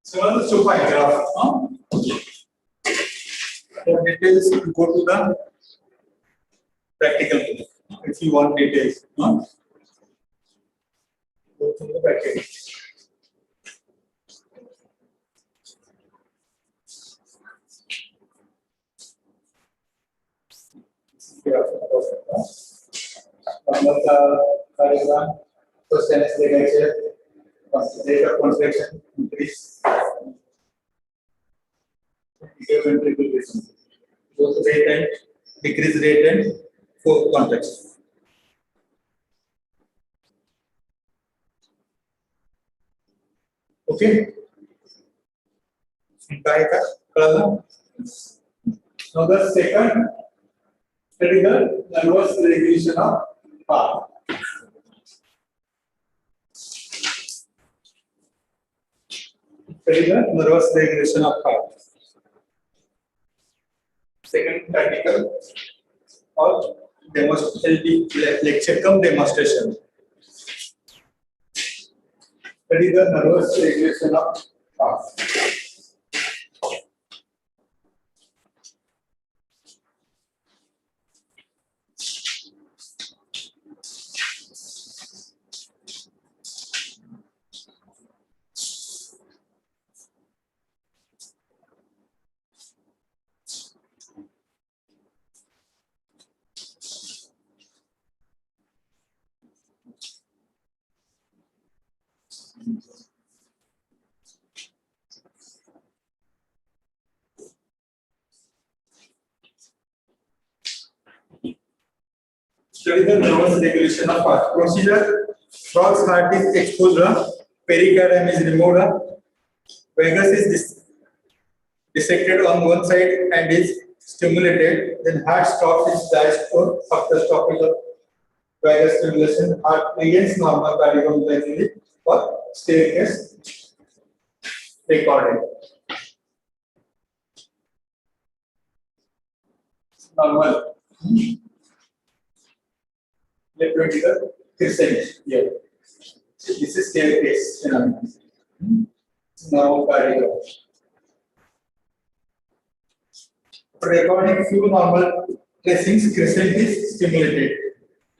So let's show my graph. For details, go to the practical. If you want details, go to the practical. First sinus ligature, rate of contraction increase. Ventricular rhythm. Both rate and decrease rate and for contraction. Okay. Now the second study the nervous regulation of heart. Study the nervous regulation of heart. Second practical or demonstration lecture cum demonstration. Study the nervous regulation of heart. Study the nervous regulation of heart. Procedure: frog's heart is exposed, pericardium is removed, vagus is dissected on one side and is stimulated. Then heart stops its diastole after stoppage of vagus stimulation, heart regains normal cardiovascularity for staircase recorded. Normal. Let me take a crescent here. This is staircase phenomenon. Now cardiac. Recording few normal tracings, crescent is stimulated.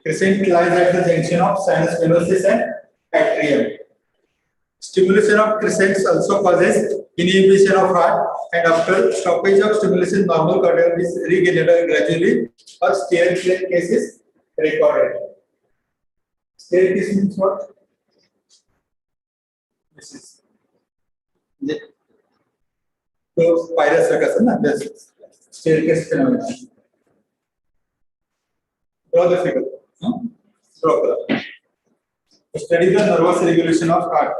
Crescent lies at the junction of sinus venosus and atrium. Stimulation of crescents also causes inhibition of heart, and after stoppage of stimulation, normal cardiac is regenerated gradually, or staircase is recorded. Staircase means what? This is the spirus circus, na? This staircase phenomenon. Draw the figure. Draw the. Study the nervous regulation of heart.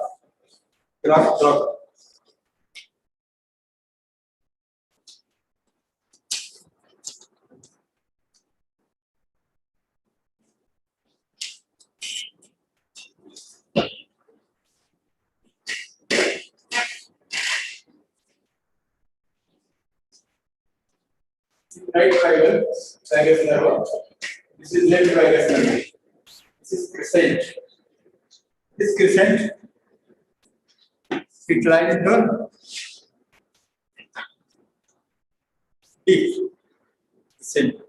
Graph draw. Right vagus nerve. This is left vagus nerve. This is crescent. This crescent, it lies in the deep center.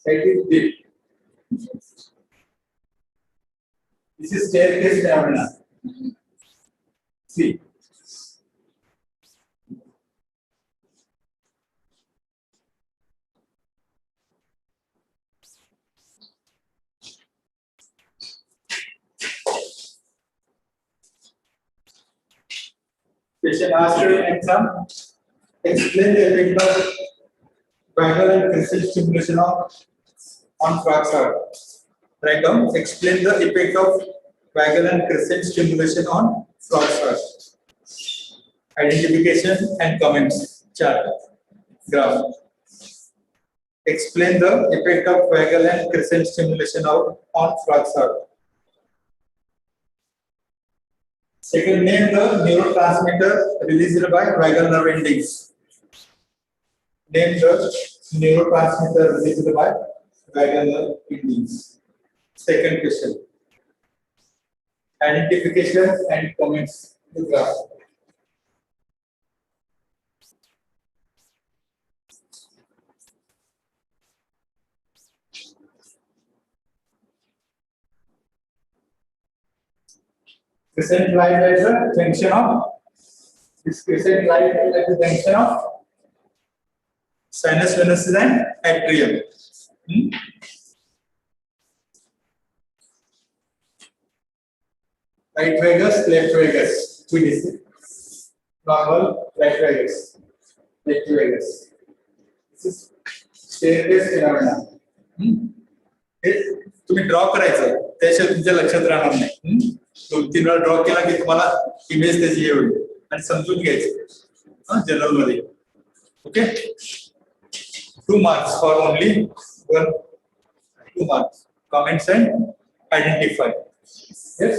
Side is deep. This is staircase phenomena. See. Question asked in exam. Explain the effect of vagal and crescent stimulation on frogs heart. Write down. Explain the effect of vagal and crescent stimulation on frogs heart. Identification and comments. Chart. Graph. Explain the effect of vagal and crescent stimulation on frogs heart. Second, name the neurotransmitter released by vagal nerve endings. Name the neurotransmitter released by vagal nerve endings. Second question. Identification and comments to graph. Crescent lies at the junction of this crescent lies at the junction of sinus venosus and atrium. Right vagus, left vagus. We decide. Normal, right vagus, left vagus. This is staircase phenomena. तुम्ही draw करायचं त्याशिवाय तुमच्या लक्षात राहणार नाही. 2-3 वेळा draw केला की तुम्हाला इमेज त्याची हे होईल आणि समजून घ्यायचं जनरल मध्ये. Okay, 2 marks for only 2 marks. Comments and identify. Yes.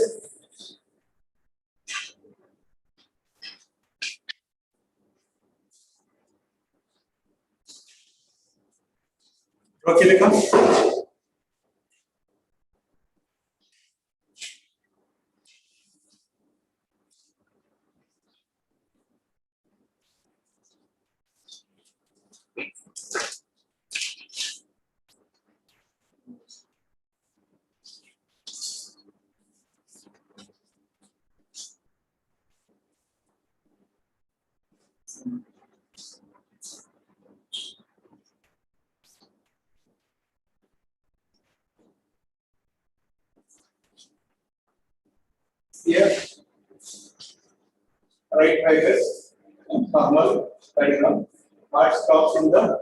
Draw केले का? Here, right vagus, normal diagram. Heart stops in the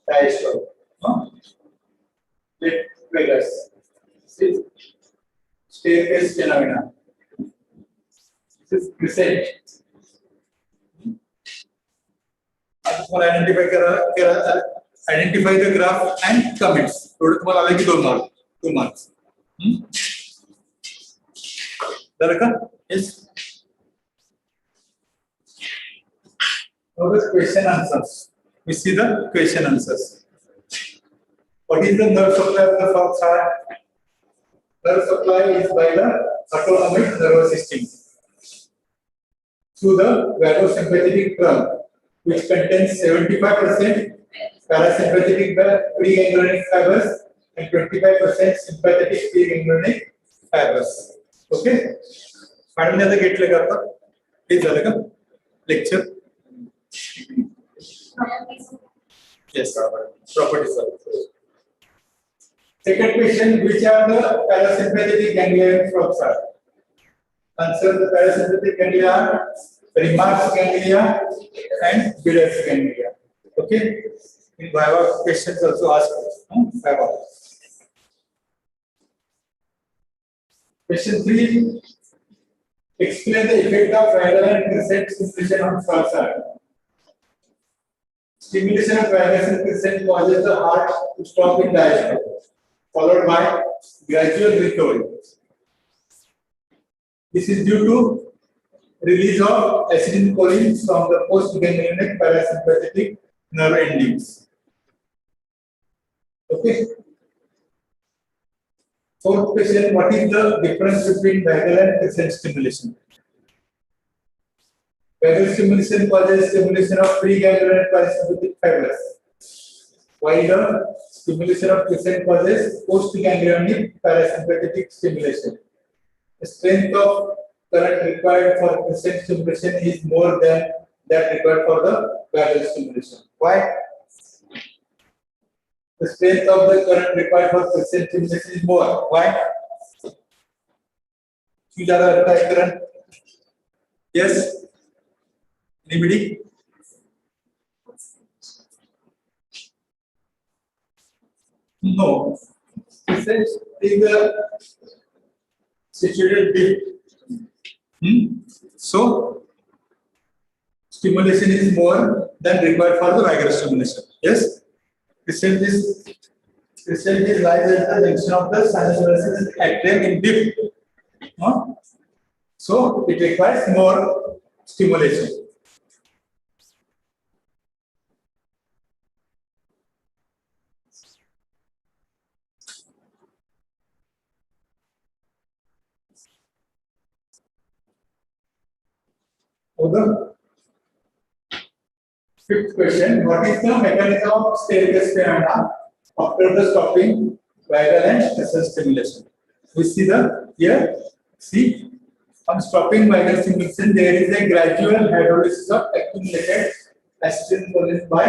diastole. Left vagus. See, staircase phenomena. This is crescent. आता तुम्हाला आयडेंटिफाय करा Identify the graph and comments. थोडं तुम्हाला आलं की 2 marks. झालं का? Yes. Now the question answers. We see the question answers. What is the nerve supply of the fox heart? Nerve supply is by the autonomic nervous system through the vagosympathetic trunk, which contains 75% parasympathetic preganglionic fibers and 25% sympathetic preganglionic fibers. Okay? Madam ने आता घेतलं का आता? हे झालं का? Lecture? Yes, properties. Second question, which are the parasympathetic ganglia fox heart? Answer: the parasympathetic ganglia are Remark's ganglia and Billard's ganglia. Okay? In Viva questions also asked. Viva. Question 3. Explain the effect of vagal and crescent stimulation on fox heart. Stimulation of vagus and crescent causes the heart to stop in diastole, followed by gradual recovery. This is due to release of acetylcholine from the postganglionic parasympathetic nerve endings. Okay. Fourth question: what is the difference between vagal and crescent stimulation? Vagal stimulation causes stimulation of preganglionic parasympathetic fibers, while the stimulation of crescent causes postganglionic parasympathetic stimulation. The strength of current required for crescent stimulation is more than that required for the vagal stimulation. Why? The strength of the current required for crescent stimulation is more. Why? Current. Yes. Anybody? No. Crescent is situated deep. So, stimulation is more than required for the vagal stimulation. Yes? Crescent is lies at the junction of the sinus and atrium in deep. So, it requires more stimulation. The fifth question: what is the mechanism of staircase phenomena after the stopping vagal and crescent stimulation? We see here. See, on stopping vagal stimulation, there is a gradual hydrolysis of accumulated acetylcholine by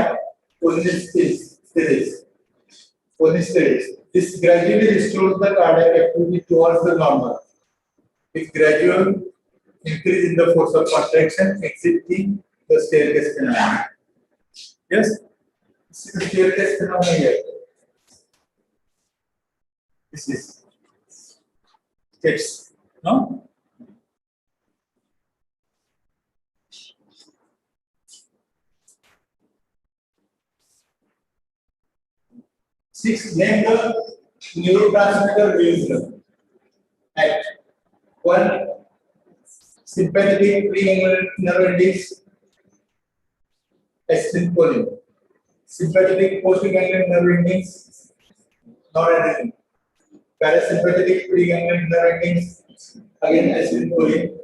cholinesterase. This gradually restores the cardiac activity towards the normal, with gradual increase in the force of contraction exiting the staircase phenomenon. Yes, this is the staircase phenomenon here. This is steps, no? Six, name the neurotransmitter used at 1. Sympathetic preganglionic nerve endings, acetylcholine. Sympathetic postganglionic nerve endings, not anything. Parasympathetic preganglionic nerve endings, again acetylcholine.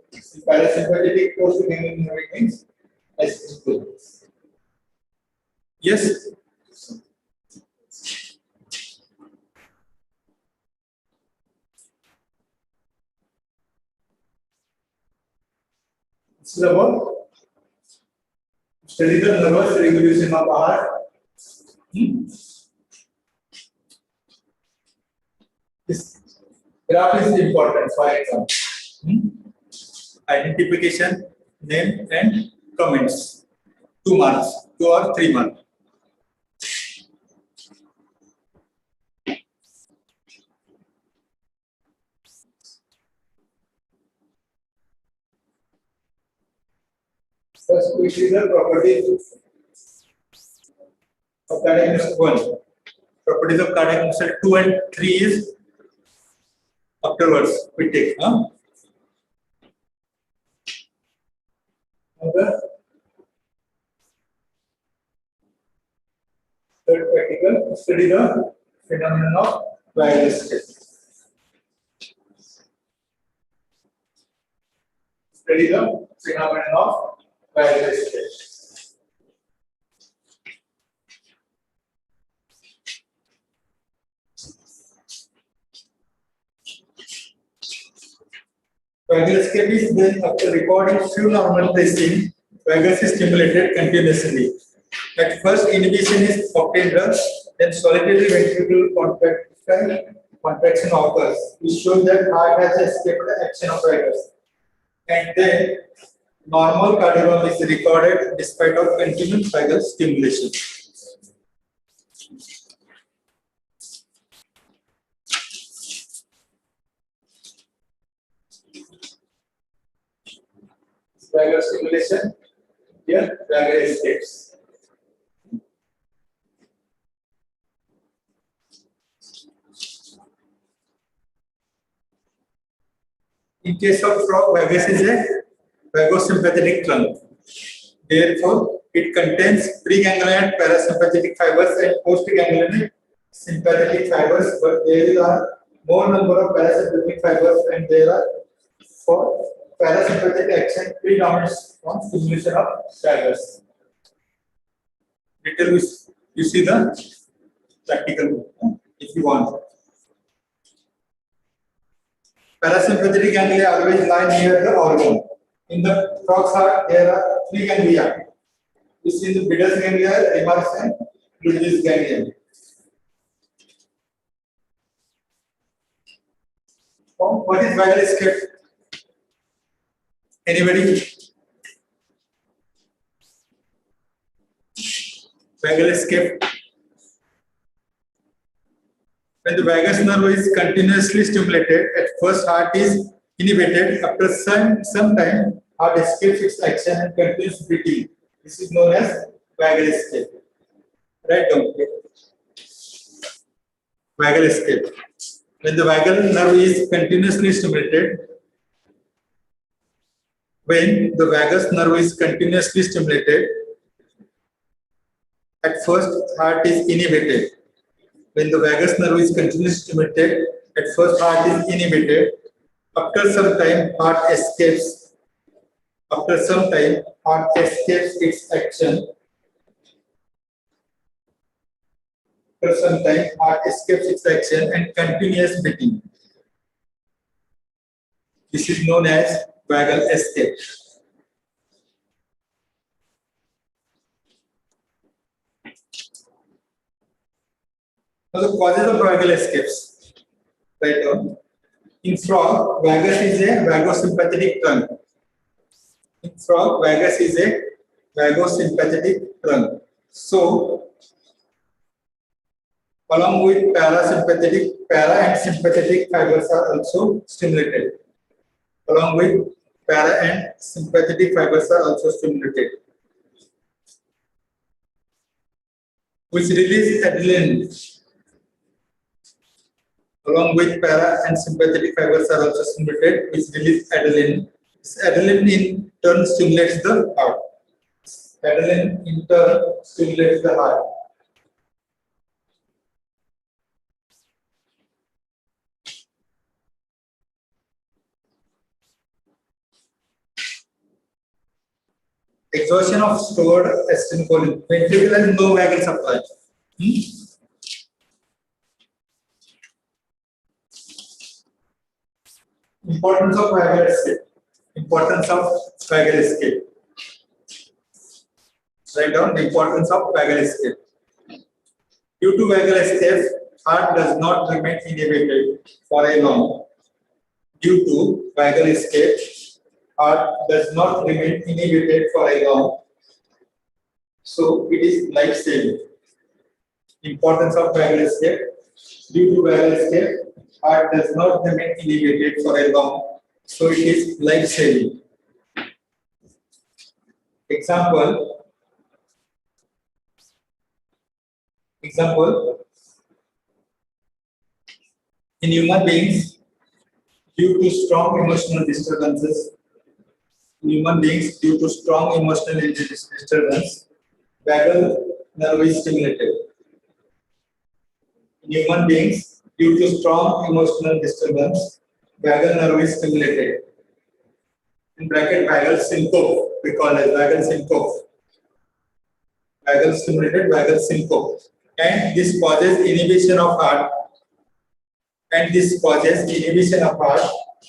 Parasympathetic postganglionic nerve endings, acetylcholine. Yes. This is about study the nervous regulation of heart. This graph is important for example. Identification, name, and comments. 2 marks, 2 or 3 marks. First, we see the properties of cardiac muscle 1. Properties of cardiac muscle 2 and 3 is afterwards we take. Okay. Third practical, study the phenomenon of vagal escape. Study the phenomenon of vagal escape. Vagal escape is when after recording few normal pacing, vagus is stimulated continuously. At first, inhibition is obtained, then solitary ventricular contraction occurs, which shows that heart has escaped the action of vagus. And then, normal cardiogram is recorded despite of continuous vagal stimulation. Vagal stimulation, here vagal escapes. In case of frog, vagus is a vagosympathetic trunk. Therefore, it contains preganglion parasympathetic fibers and postganglion sympathetic fibers, but there are more number of parasympathetic fibers and there are for parasympathetic action predominates on stimulation of vagus. Detail you see the practical if you want. Parasympathetic ganglia always lie near the organ. In the frog's heart, there are 3 ganglia. You see the Bidder's ganglia, Remark's and Ludwig's ganglia. What is vagal escape? Anybody? Vagal escape. When the vagus nerve is continuously stimulated, at first heart is inhibited. After some time, heart escapes its action and continues beating. This is known as vagal escape. Write down. Vagal escape. When the vagal nerve is continuously stimulated, at first heart is inhibited. When the vagus nerve is continuously stimulated, at first heart is inhibited. After some time, heart escapes. After some time, heart escapes its action. After some time, heart escapes its action and continues beating. This is known as vagal escape. Now the causes of vagal escapes. Write down. In frog, vagus is a vagosympathetic trunk. In frog, vagus is a vagosympathetic trunk. So, along with para and sympathetic fibers are also stimulated. Along with para and sympathetic fibers are also stimulated, which release adrenaline. Along with para and sympathetic fibers are also stimulated, which release adrenaline. This adrenaline in turn stimulates the heart. Adrenaline in turn stimulates the heart. Exhaustion of stored acetylcholine. Ventricle has no vagal supply. Importance of vagal escape. Importance of vagal escape. Write down the importance of vagal escape. Due to vagal escape, heart does not remain inhibited for a long. Due to vagal escape, heart does not remain inhibited for a long. So it is life-saving. Importance of vagal escape. Due to vagal escape, heart does not remain inhibited for a long. So it is life-saving. Example. Example, in human beings, due to strong emotional disturbances, vagal nerve is stimulated. In human beings, due to strong emotional disturbance, vagal nerve is stimulated. In bracket, vagal syncope, we call it vagal syncope. Vagal stimulated, vagal syncope. And this causes inhibition of heart.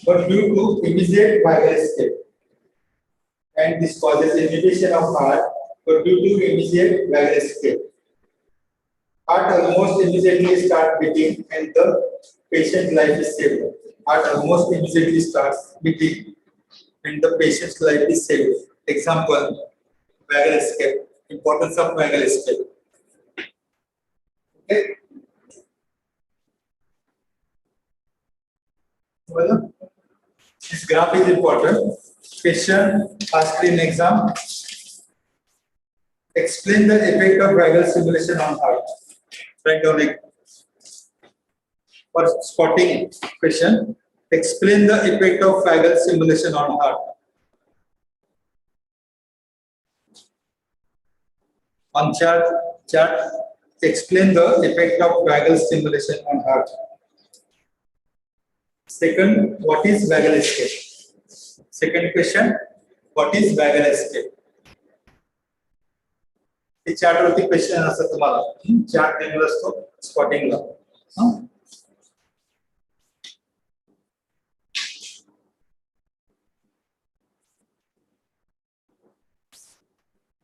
But due to immediate vagal escape. Heart almost immediately starts beating and the patient's life is saved. Example, vagal escape. Importance of vagal escape. Okay. Well, this graph is important. Question asked in exam. Explain the effect of vagal stimulation on heart. Write down it. For spotting question, explain the effect of vagal stimulation on heart. On chart, explain the effect of vagal stimulation on heart. Second, what is vagal escape? Second question, what is vagal escape? हे chart वरती question असतात तुम्हाला chart दिलेला असतो स्पॉटिंगला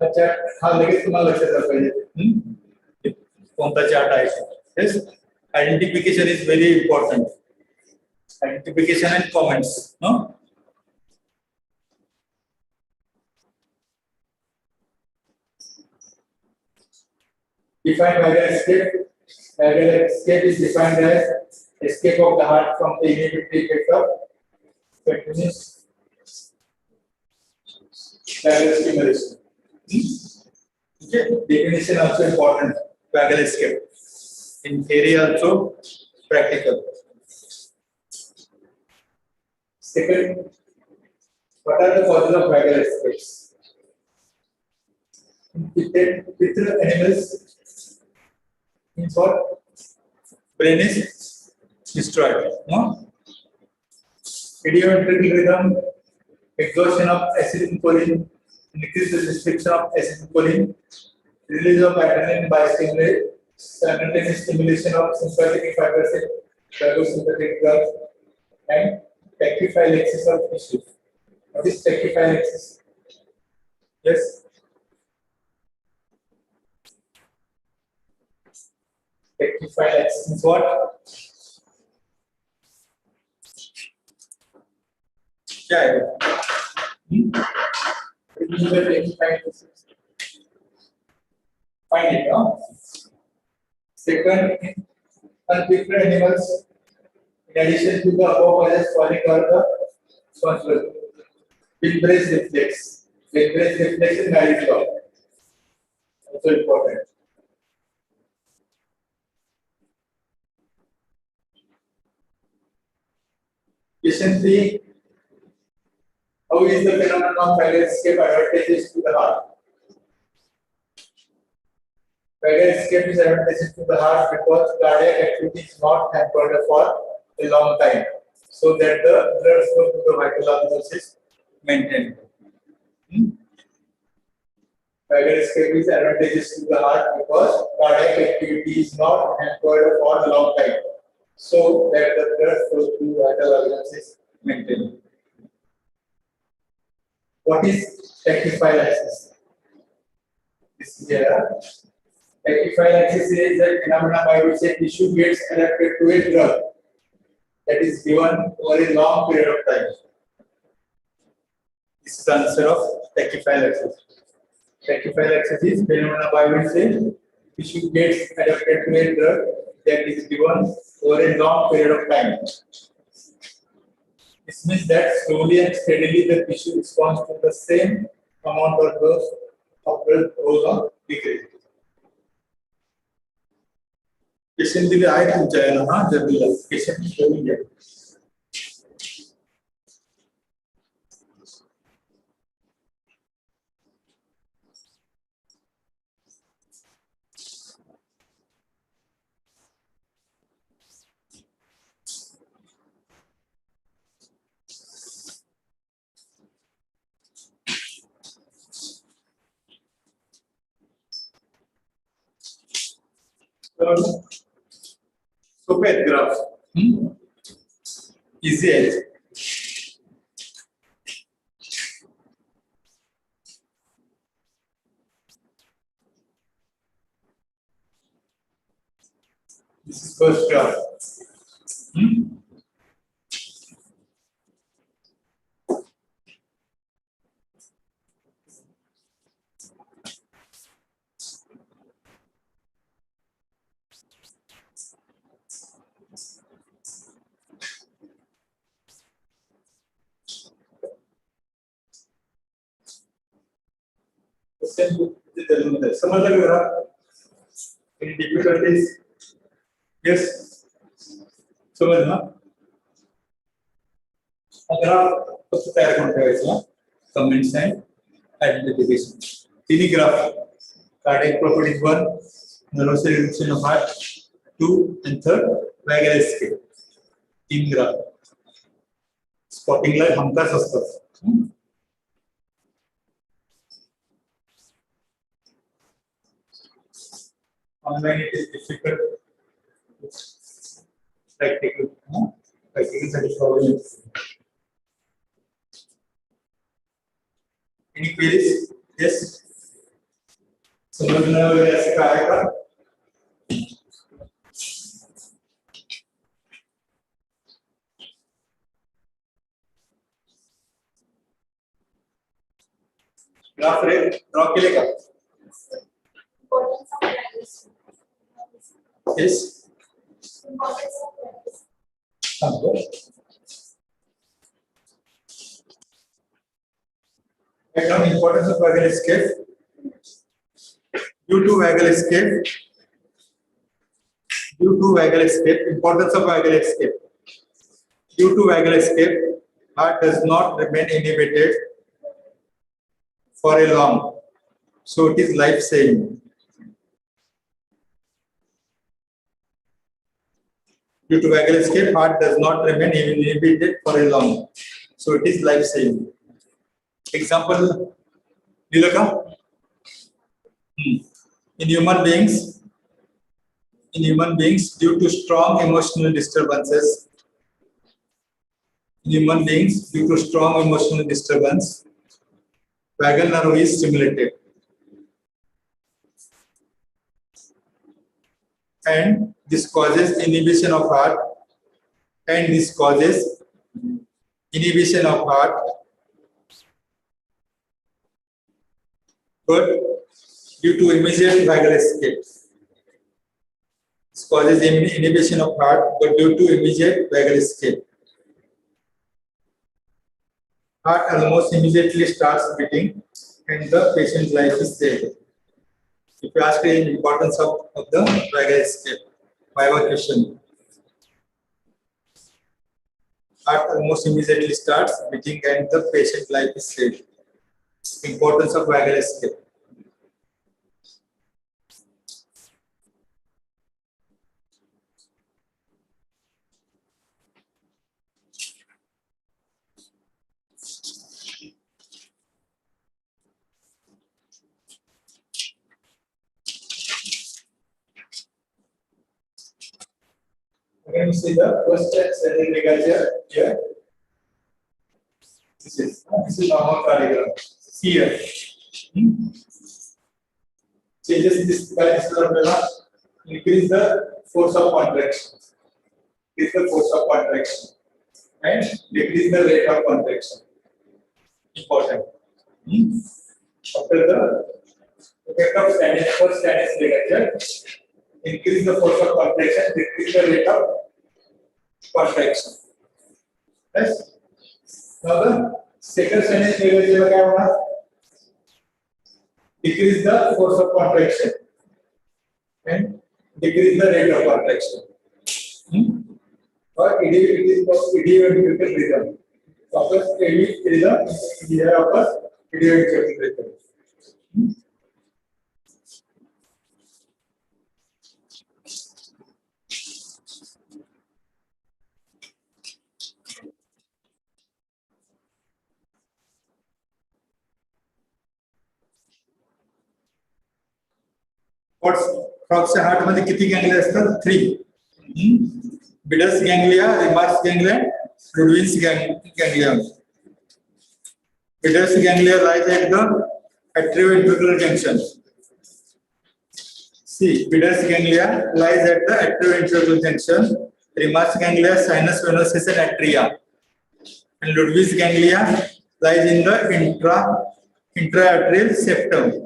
अच्छा हा लगेच तुम्हाला लक्षात आलं पाहिजे कोणता चार्ट आहे yes identification is very important identification and comments no Define vagal escape. Vagal escape is defined as escape of the heart from the inhibitory effect of continuous vagal stimulation. Okay, definition also important. Vagal escape. In theory also practical. Second, what are the causes of vagal escapes? With animals. Means what? Brain is destroyed. No? Idioventricular rhythm, exhaustion of acetylcholine, increase the restriction of acetylcholine, release of adrenaline by simultaneous stimulation of sympathetic fibres, parasympathetic nerve, and tachyphile axis of tissue. What is tachyphile axis? Yes. Tachyphile axis is what? क्या है? Find it, no? Second, on different animals, in addition to the above causes falling or the responsible. Fibres reflex. Fibres reflex is marriage law. Also important. Question 3. How is the phenomenon of vagal escape advantageous to the heart? Vagal escape is advantageous to the heart because cardiac activity is not hampered for a long time, so that the blood flow to the vital organs is maintained. Vagal escape is advantageous to the heart because cardiac activity is not hampered for a long time, so that the blood flow to vital organs is maintained. What is tachyphile axis? This is here. Tachyphile axis is a phenomenon by which a tissue gets adapted to a drug that is given over a long period of time. This is the answer of tachyphile axis. Tachyphile axis is phenomenon by which a tissue gets adapted to a drug that is given over a long period of time. This means that slowly and steadily the tissue responds to the same amount of dose of blood goes on decreasing. Patient दिले आहे तुमच्या याला हा जर्नीला patient घेऊन घ्या. सोपे आहेत graph. Easy आहे. This is first graph. समजलं का? Any difficulties? Yes. समजलं ना? ग्राफ कसं तयार करून ठेवायचं? Comments and identification. तिन्ही graph cardiac properties 1, nervous regulation of heart 2 and 3 vagal escape. तीन ग्राफ स्पॉटिंगला हमखास असतात. Online it is difficult. Practical साठी problem. Any queries? Yes. समझना वगैरह ऐसे का आएगा? ग्राफ ड्रॉ केले का? Yes. Importance of vagal escape. Due to vagal escape, importance of vagal escape. Due to vagal escape, heart does not remain inhibited for a long, so it is life-saving. Due to vagal escape, heart does not remain inhibited for a long, so it is life-saving. Example, Nilaka? In human beings, due to strong emotional disturbances, vagal nerve is stimulated, and this causes inhibition of heart, but due to immediate vagal escape. This causes inhibition of heart, but due to immediate vagal escape, heart almost immediately starts beating and the patient's life is saved. If you ask the importance of the vagal escape, Viva question. Heart almost immediately starts beating and the patient's life is saved. Importance of vagal escape. Again, you see the first central ligature here. This is normal cardiogram. Here. Changes in this increase the force of contraction. Increase the force of contraction and decrease the rate of contraction. Important. After the effect of first stannous ligature, increase the force of contraction, decrease the rate of contraction. Yes. Now the second stannous ligature decrease the force of contraction and decrease the rate of contraction. Or it is called idioventricular rhythm. Occurs rhythm here occurs idioventricular rhythm. What's फ्रॉगच्या heart मध्ये किती ganglia असतात? 3. Bidder's ganglia, Remak's ganglia, Ludwig's ganglia. Bidder's ganglia lies at the atrioventricular junction. See, bidders ganglia lies at the atrioventricular junction. Remar's ganglia, sinus venosus and atria. And Ludwig's ganglia lies in the intra-atrial septum.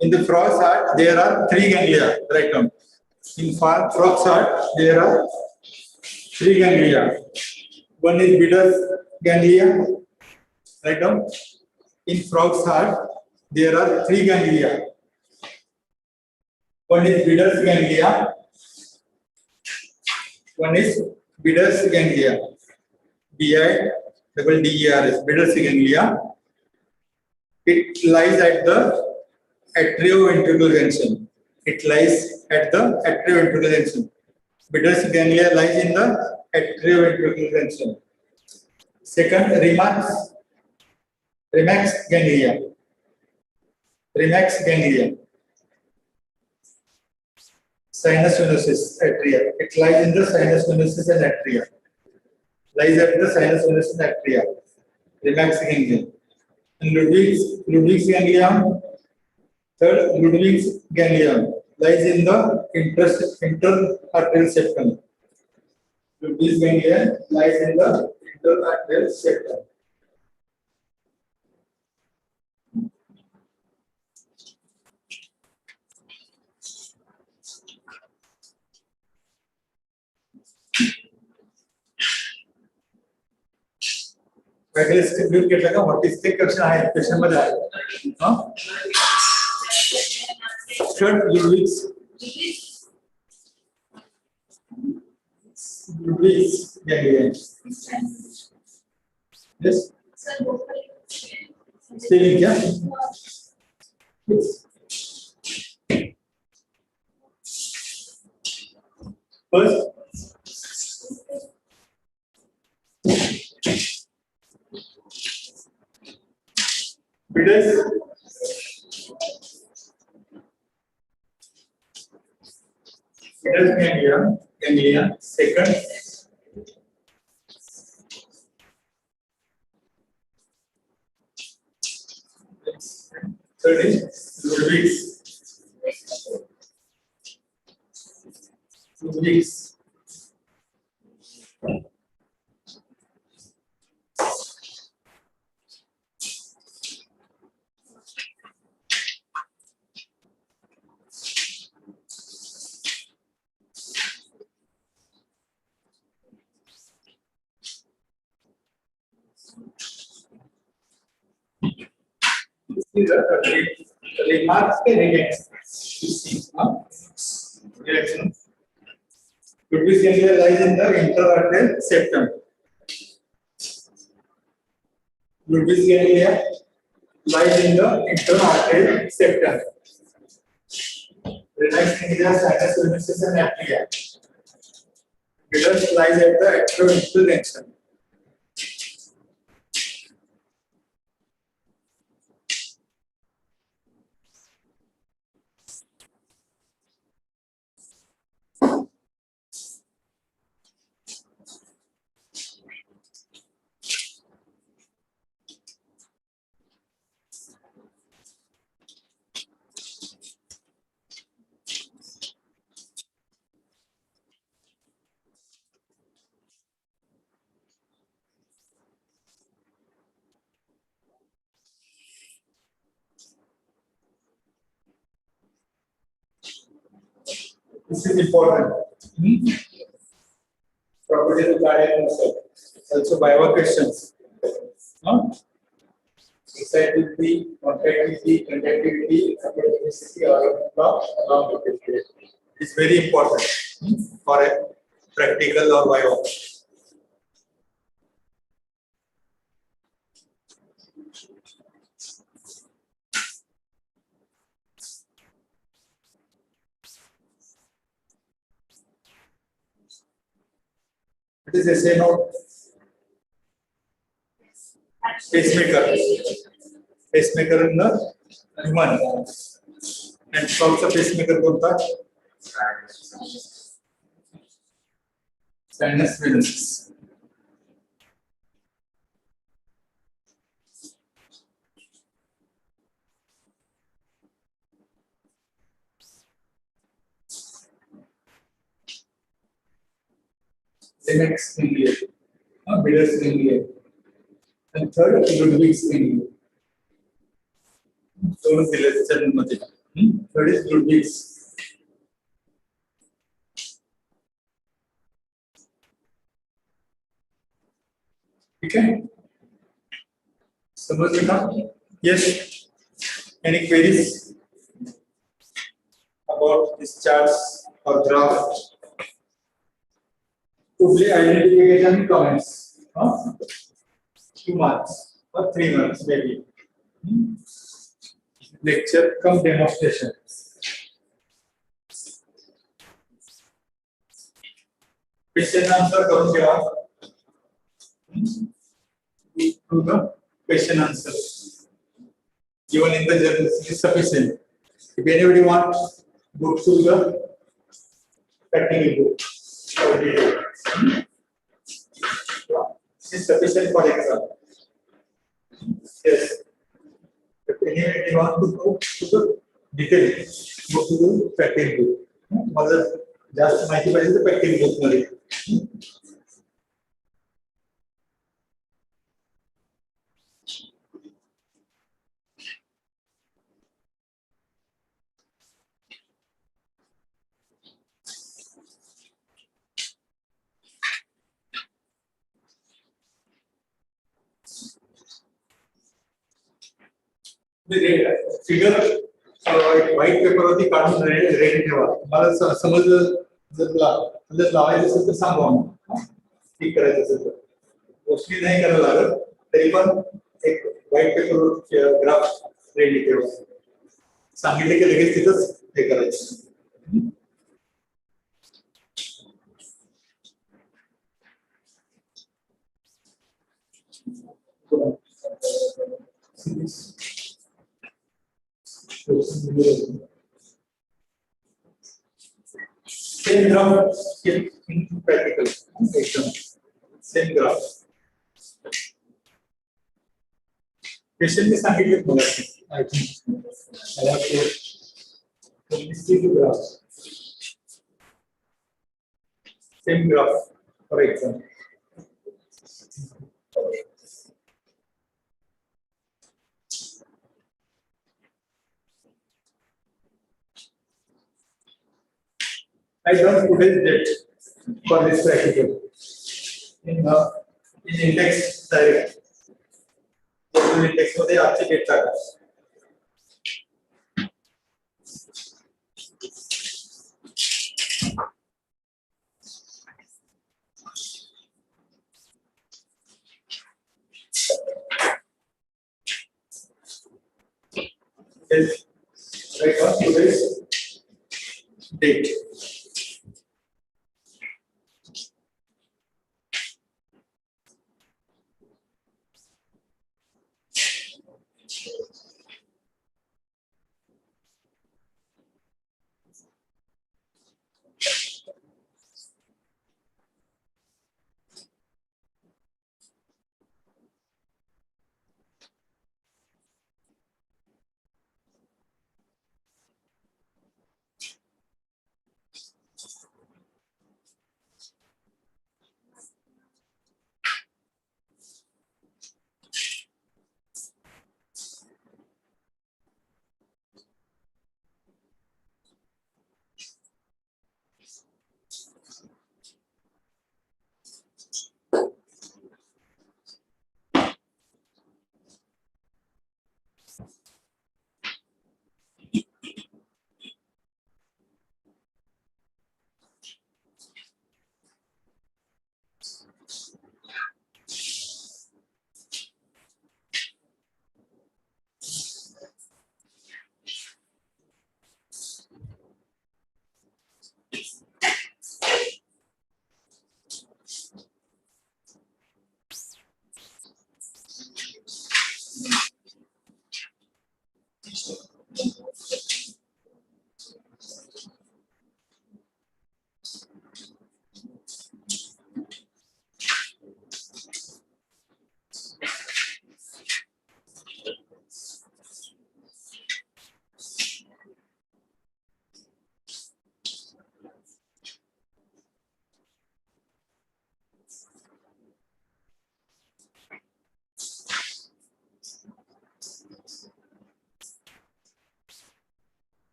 In the frog's heart, there are 3 ganglia. Right now, in frog's heart, there are 3 ganglia. One is bidders ganglia. Right now, in frog's heart, there are 3 ganglia. One is bidders ganglia. One is bidders ganglia. BIDDERS, bidders ganglia. It lies at the atrioventricular junction. It lies at the atrioventricular junction. Bidders ganglia lies in the atrioventricular junction. Second, Remax ganglia. Remax ganglia. Sinus venosus atria. It lies in the sinus venosus and atria. Lies at the sinus venosus and atria. Remax ganglia. And Ludwig's ganglion. Third, Ludwig's ganglion lies in the interarterial septum. Ludwig's ganglion lies in the interarterial septum. पहले script घेतला का what is the question आहे question मध्ये आहे हां third Ludwig's ganglion. Yes, spelling क्या first bidders ganglia. Second, third is Ludwig's. Remarks के reaction. Ludwig's ganglia lies in the interarterial septum. Ludwig's ganglia lies in the interarterial septum. Remarks ganglia sinus venosus and atria. Bidders lies at the atrioventricular junction. This is important. Properties of cardiac muscle. Also, Viva questions. excitability, contractility, conductivity, elasticity are along with this period. It's very important for a practical or bio. It is essay note. Pacemaker. Pacemaker in the human. And solves the pacemaker konta? Sinus venous. Next ganglion, Bidder's ganglion, and third Ludwig's ganglion. So third is Ludwig's. Okay. समझ में ना? Yes. Any queries about this charts or graph? Usually identification comments. 2 months or 3 months maybe. Lecture come demonstration. Question answer करूँ क्या? To the question answer given in the journal is sufficient. If anybody wants, go through the practical book. Is sufficient for exam. Yes. If anybody wants to go to the detail, go to the practical book. Mother just माहिती पाहिजे तर practical book मध्ये. Figure white paper वरती काढून ready ठेवा. मला समजलं जर लावायचं असेल तर सांगा मला. ठीक करायचं असेल तर मोस्टली नाही करायला लागत तरी पण एक व्हाइट पेपर ग्राफ रेडी ठेवा. सांगितलं की लगेच तिथंच हे करायचं. Same graph in practical exam. Same graph. Question में सांगितले मला. I think I have to see the graph. Same graph for exam. I done today's date for this practical in index direct. So index मध्ये आजची date टाका. Yes, right on today's date.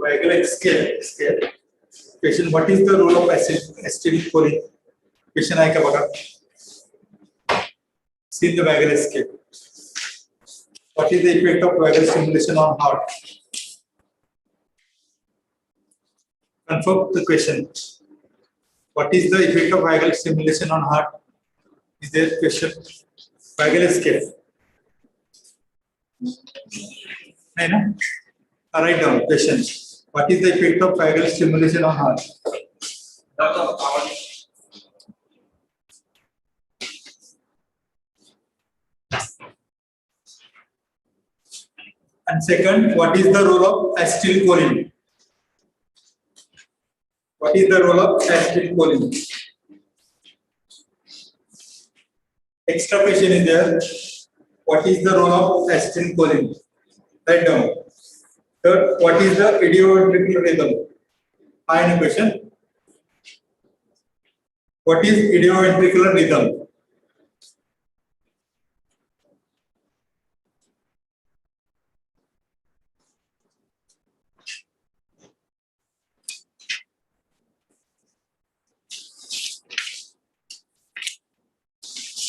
Vagal scale. Question: what is the role of acetylcholine? Question आहे का बघा. See the vagal scale. What is the effect of vagal stimulation on heart? Confirm the question. What is the effect of vagal stimulation on heart? Is there a question? Vagal scale. है ना? Write down question. What is the effect of vagal stimulation on heart? And second, what is the role of acetylcholine? What is the role of acetylcholine? Extra question is there. What is the role of acetylcholine? Write down. Third, what is the idioventricular rhythm? Final question. What is idioventricular rhythm?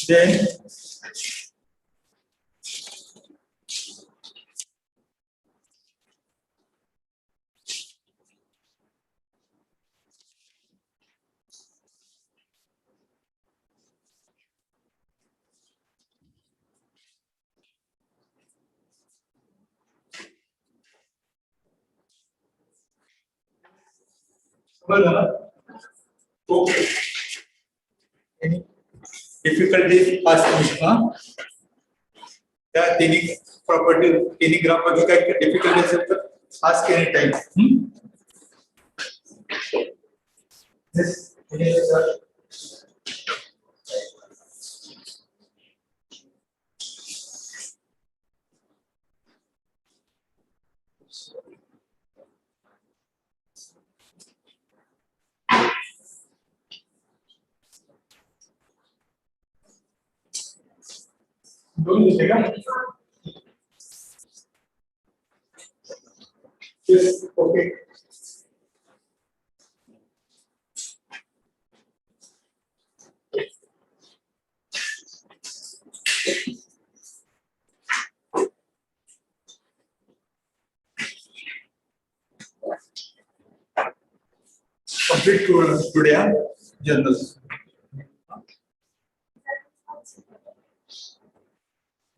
Then okay. Any difficulties ask me, huh? Yeah, any property, any grammar difficulties ask any time. Yes, yes, sir. दोनों दिखेगा yes okay complete today journals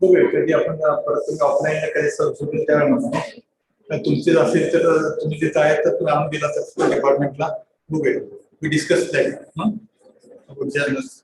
बघूया कधी आपण परत तुम्ही offline कधी संशोधन तयार म्हणतो तुमचे असेल तर तुम्ही तिथे आहे तर तुम्ही आणून दिला तर डिपार्टमेंटला बघूया वी डिस्कस दॅट जर्नल्स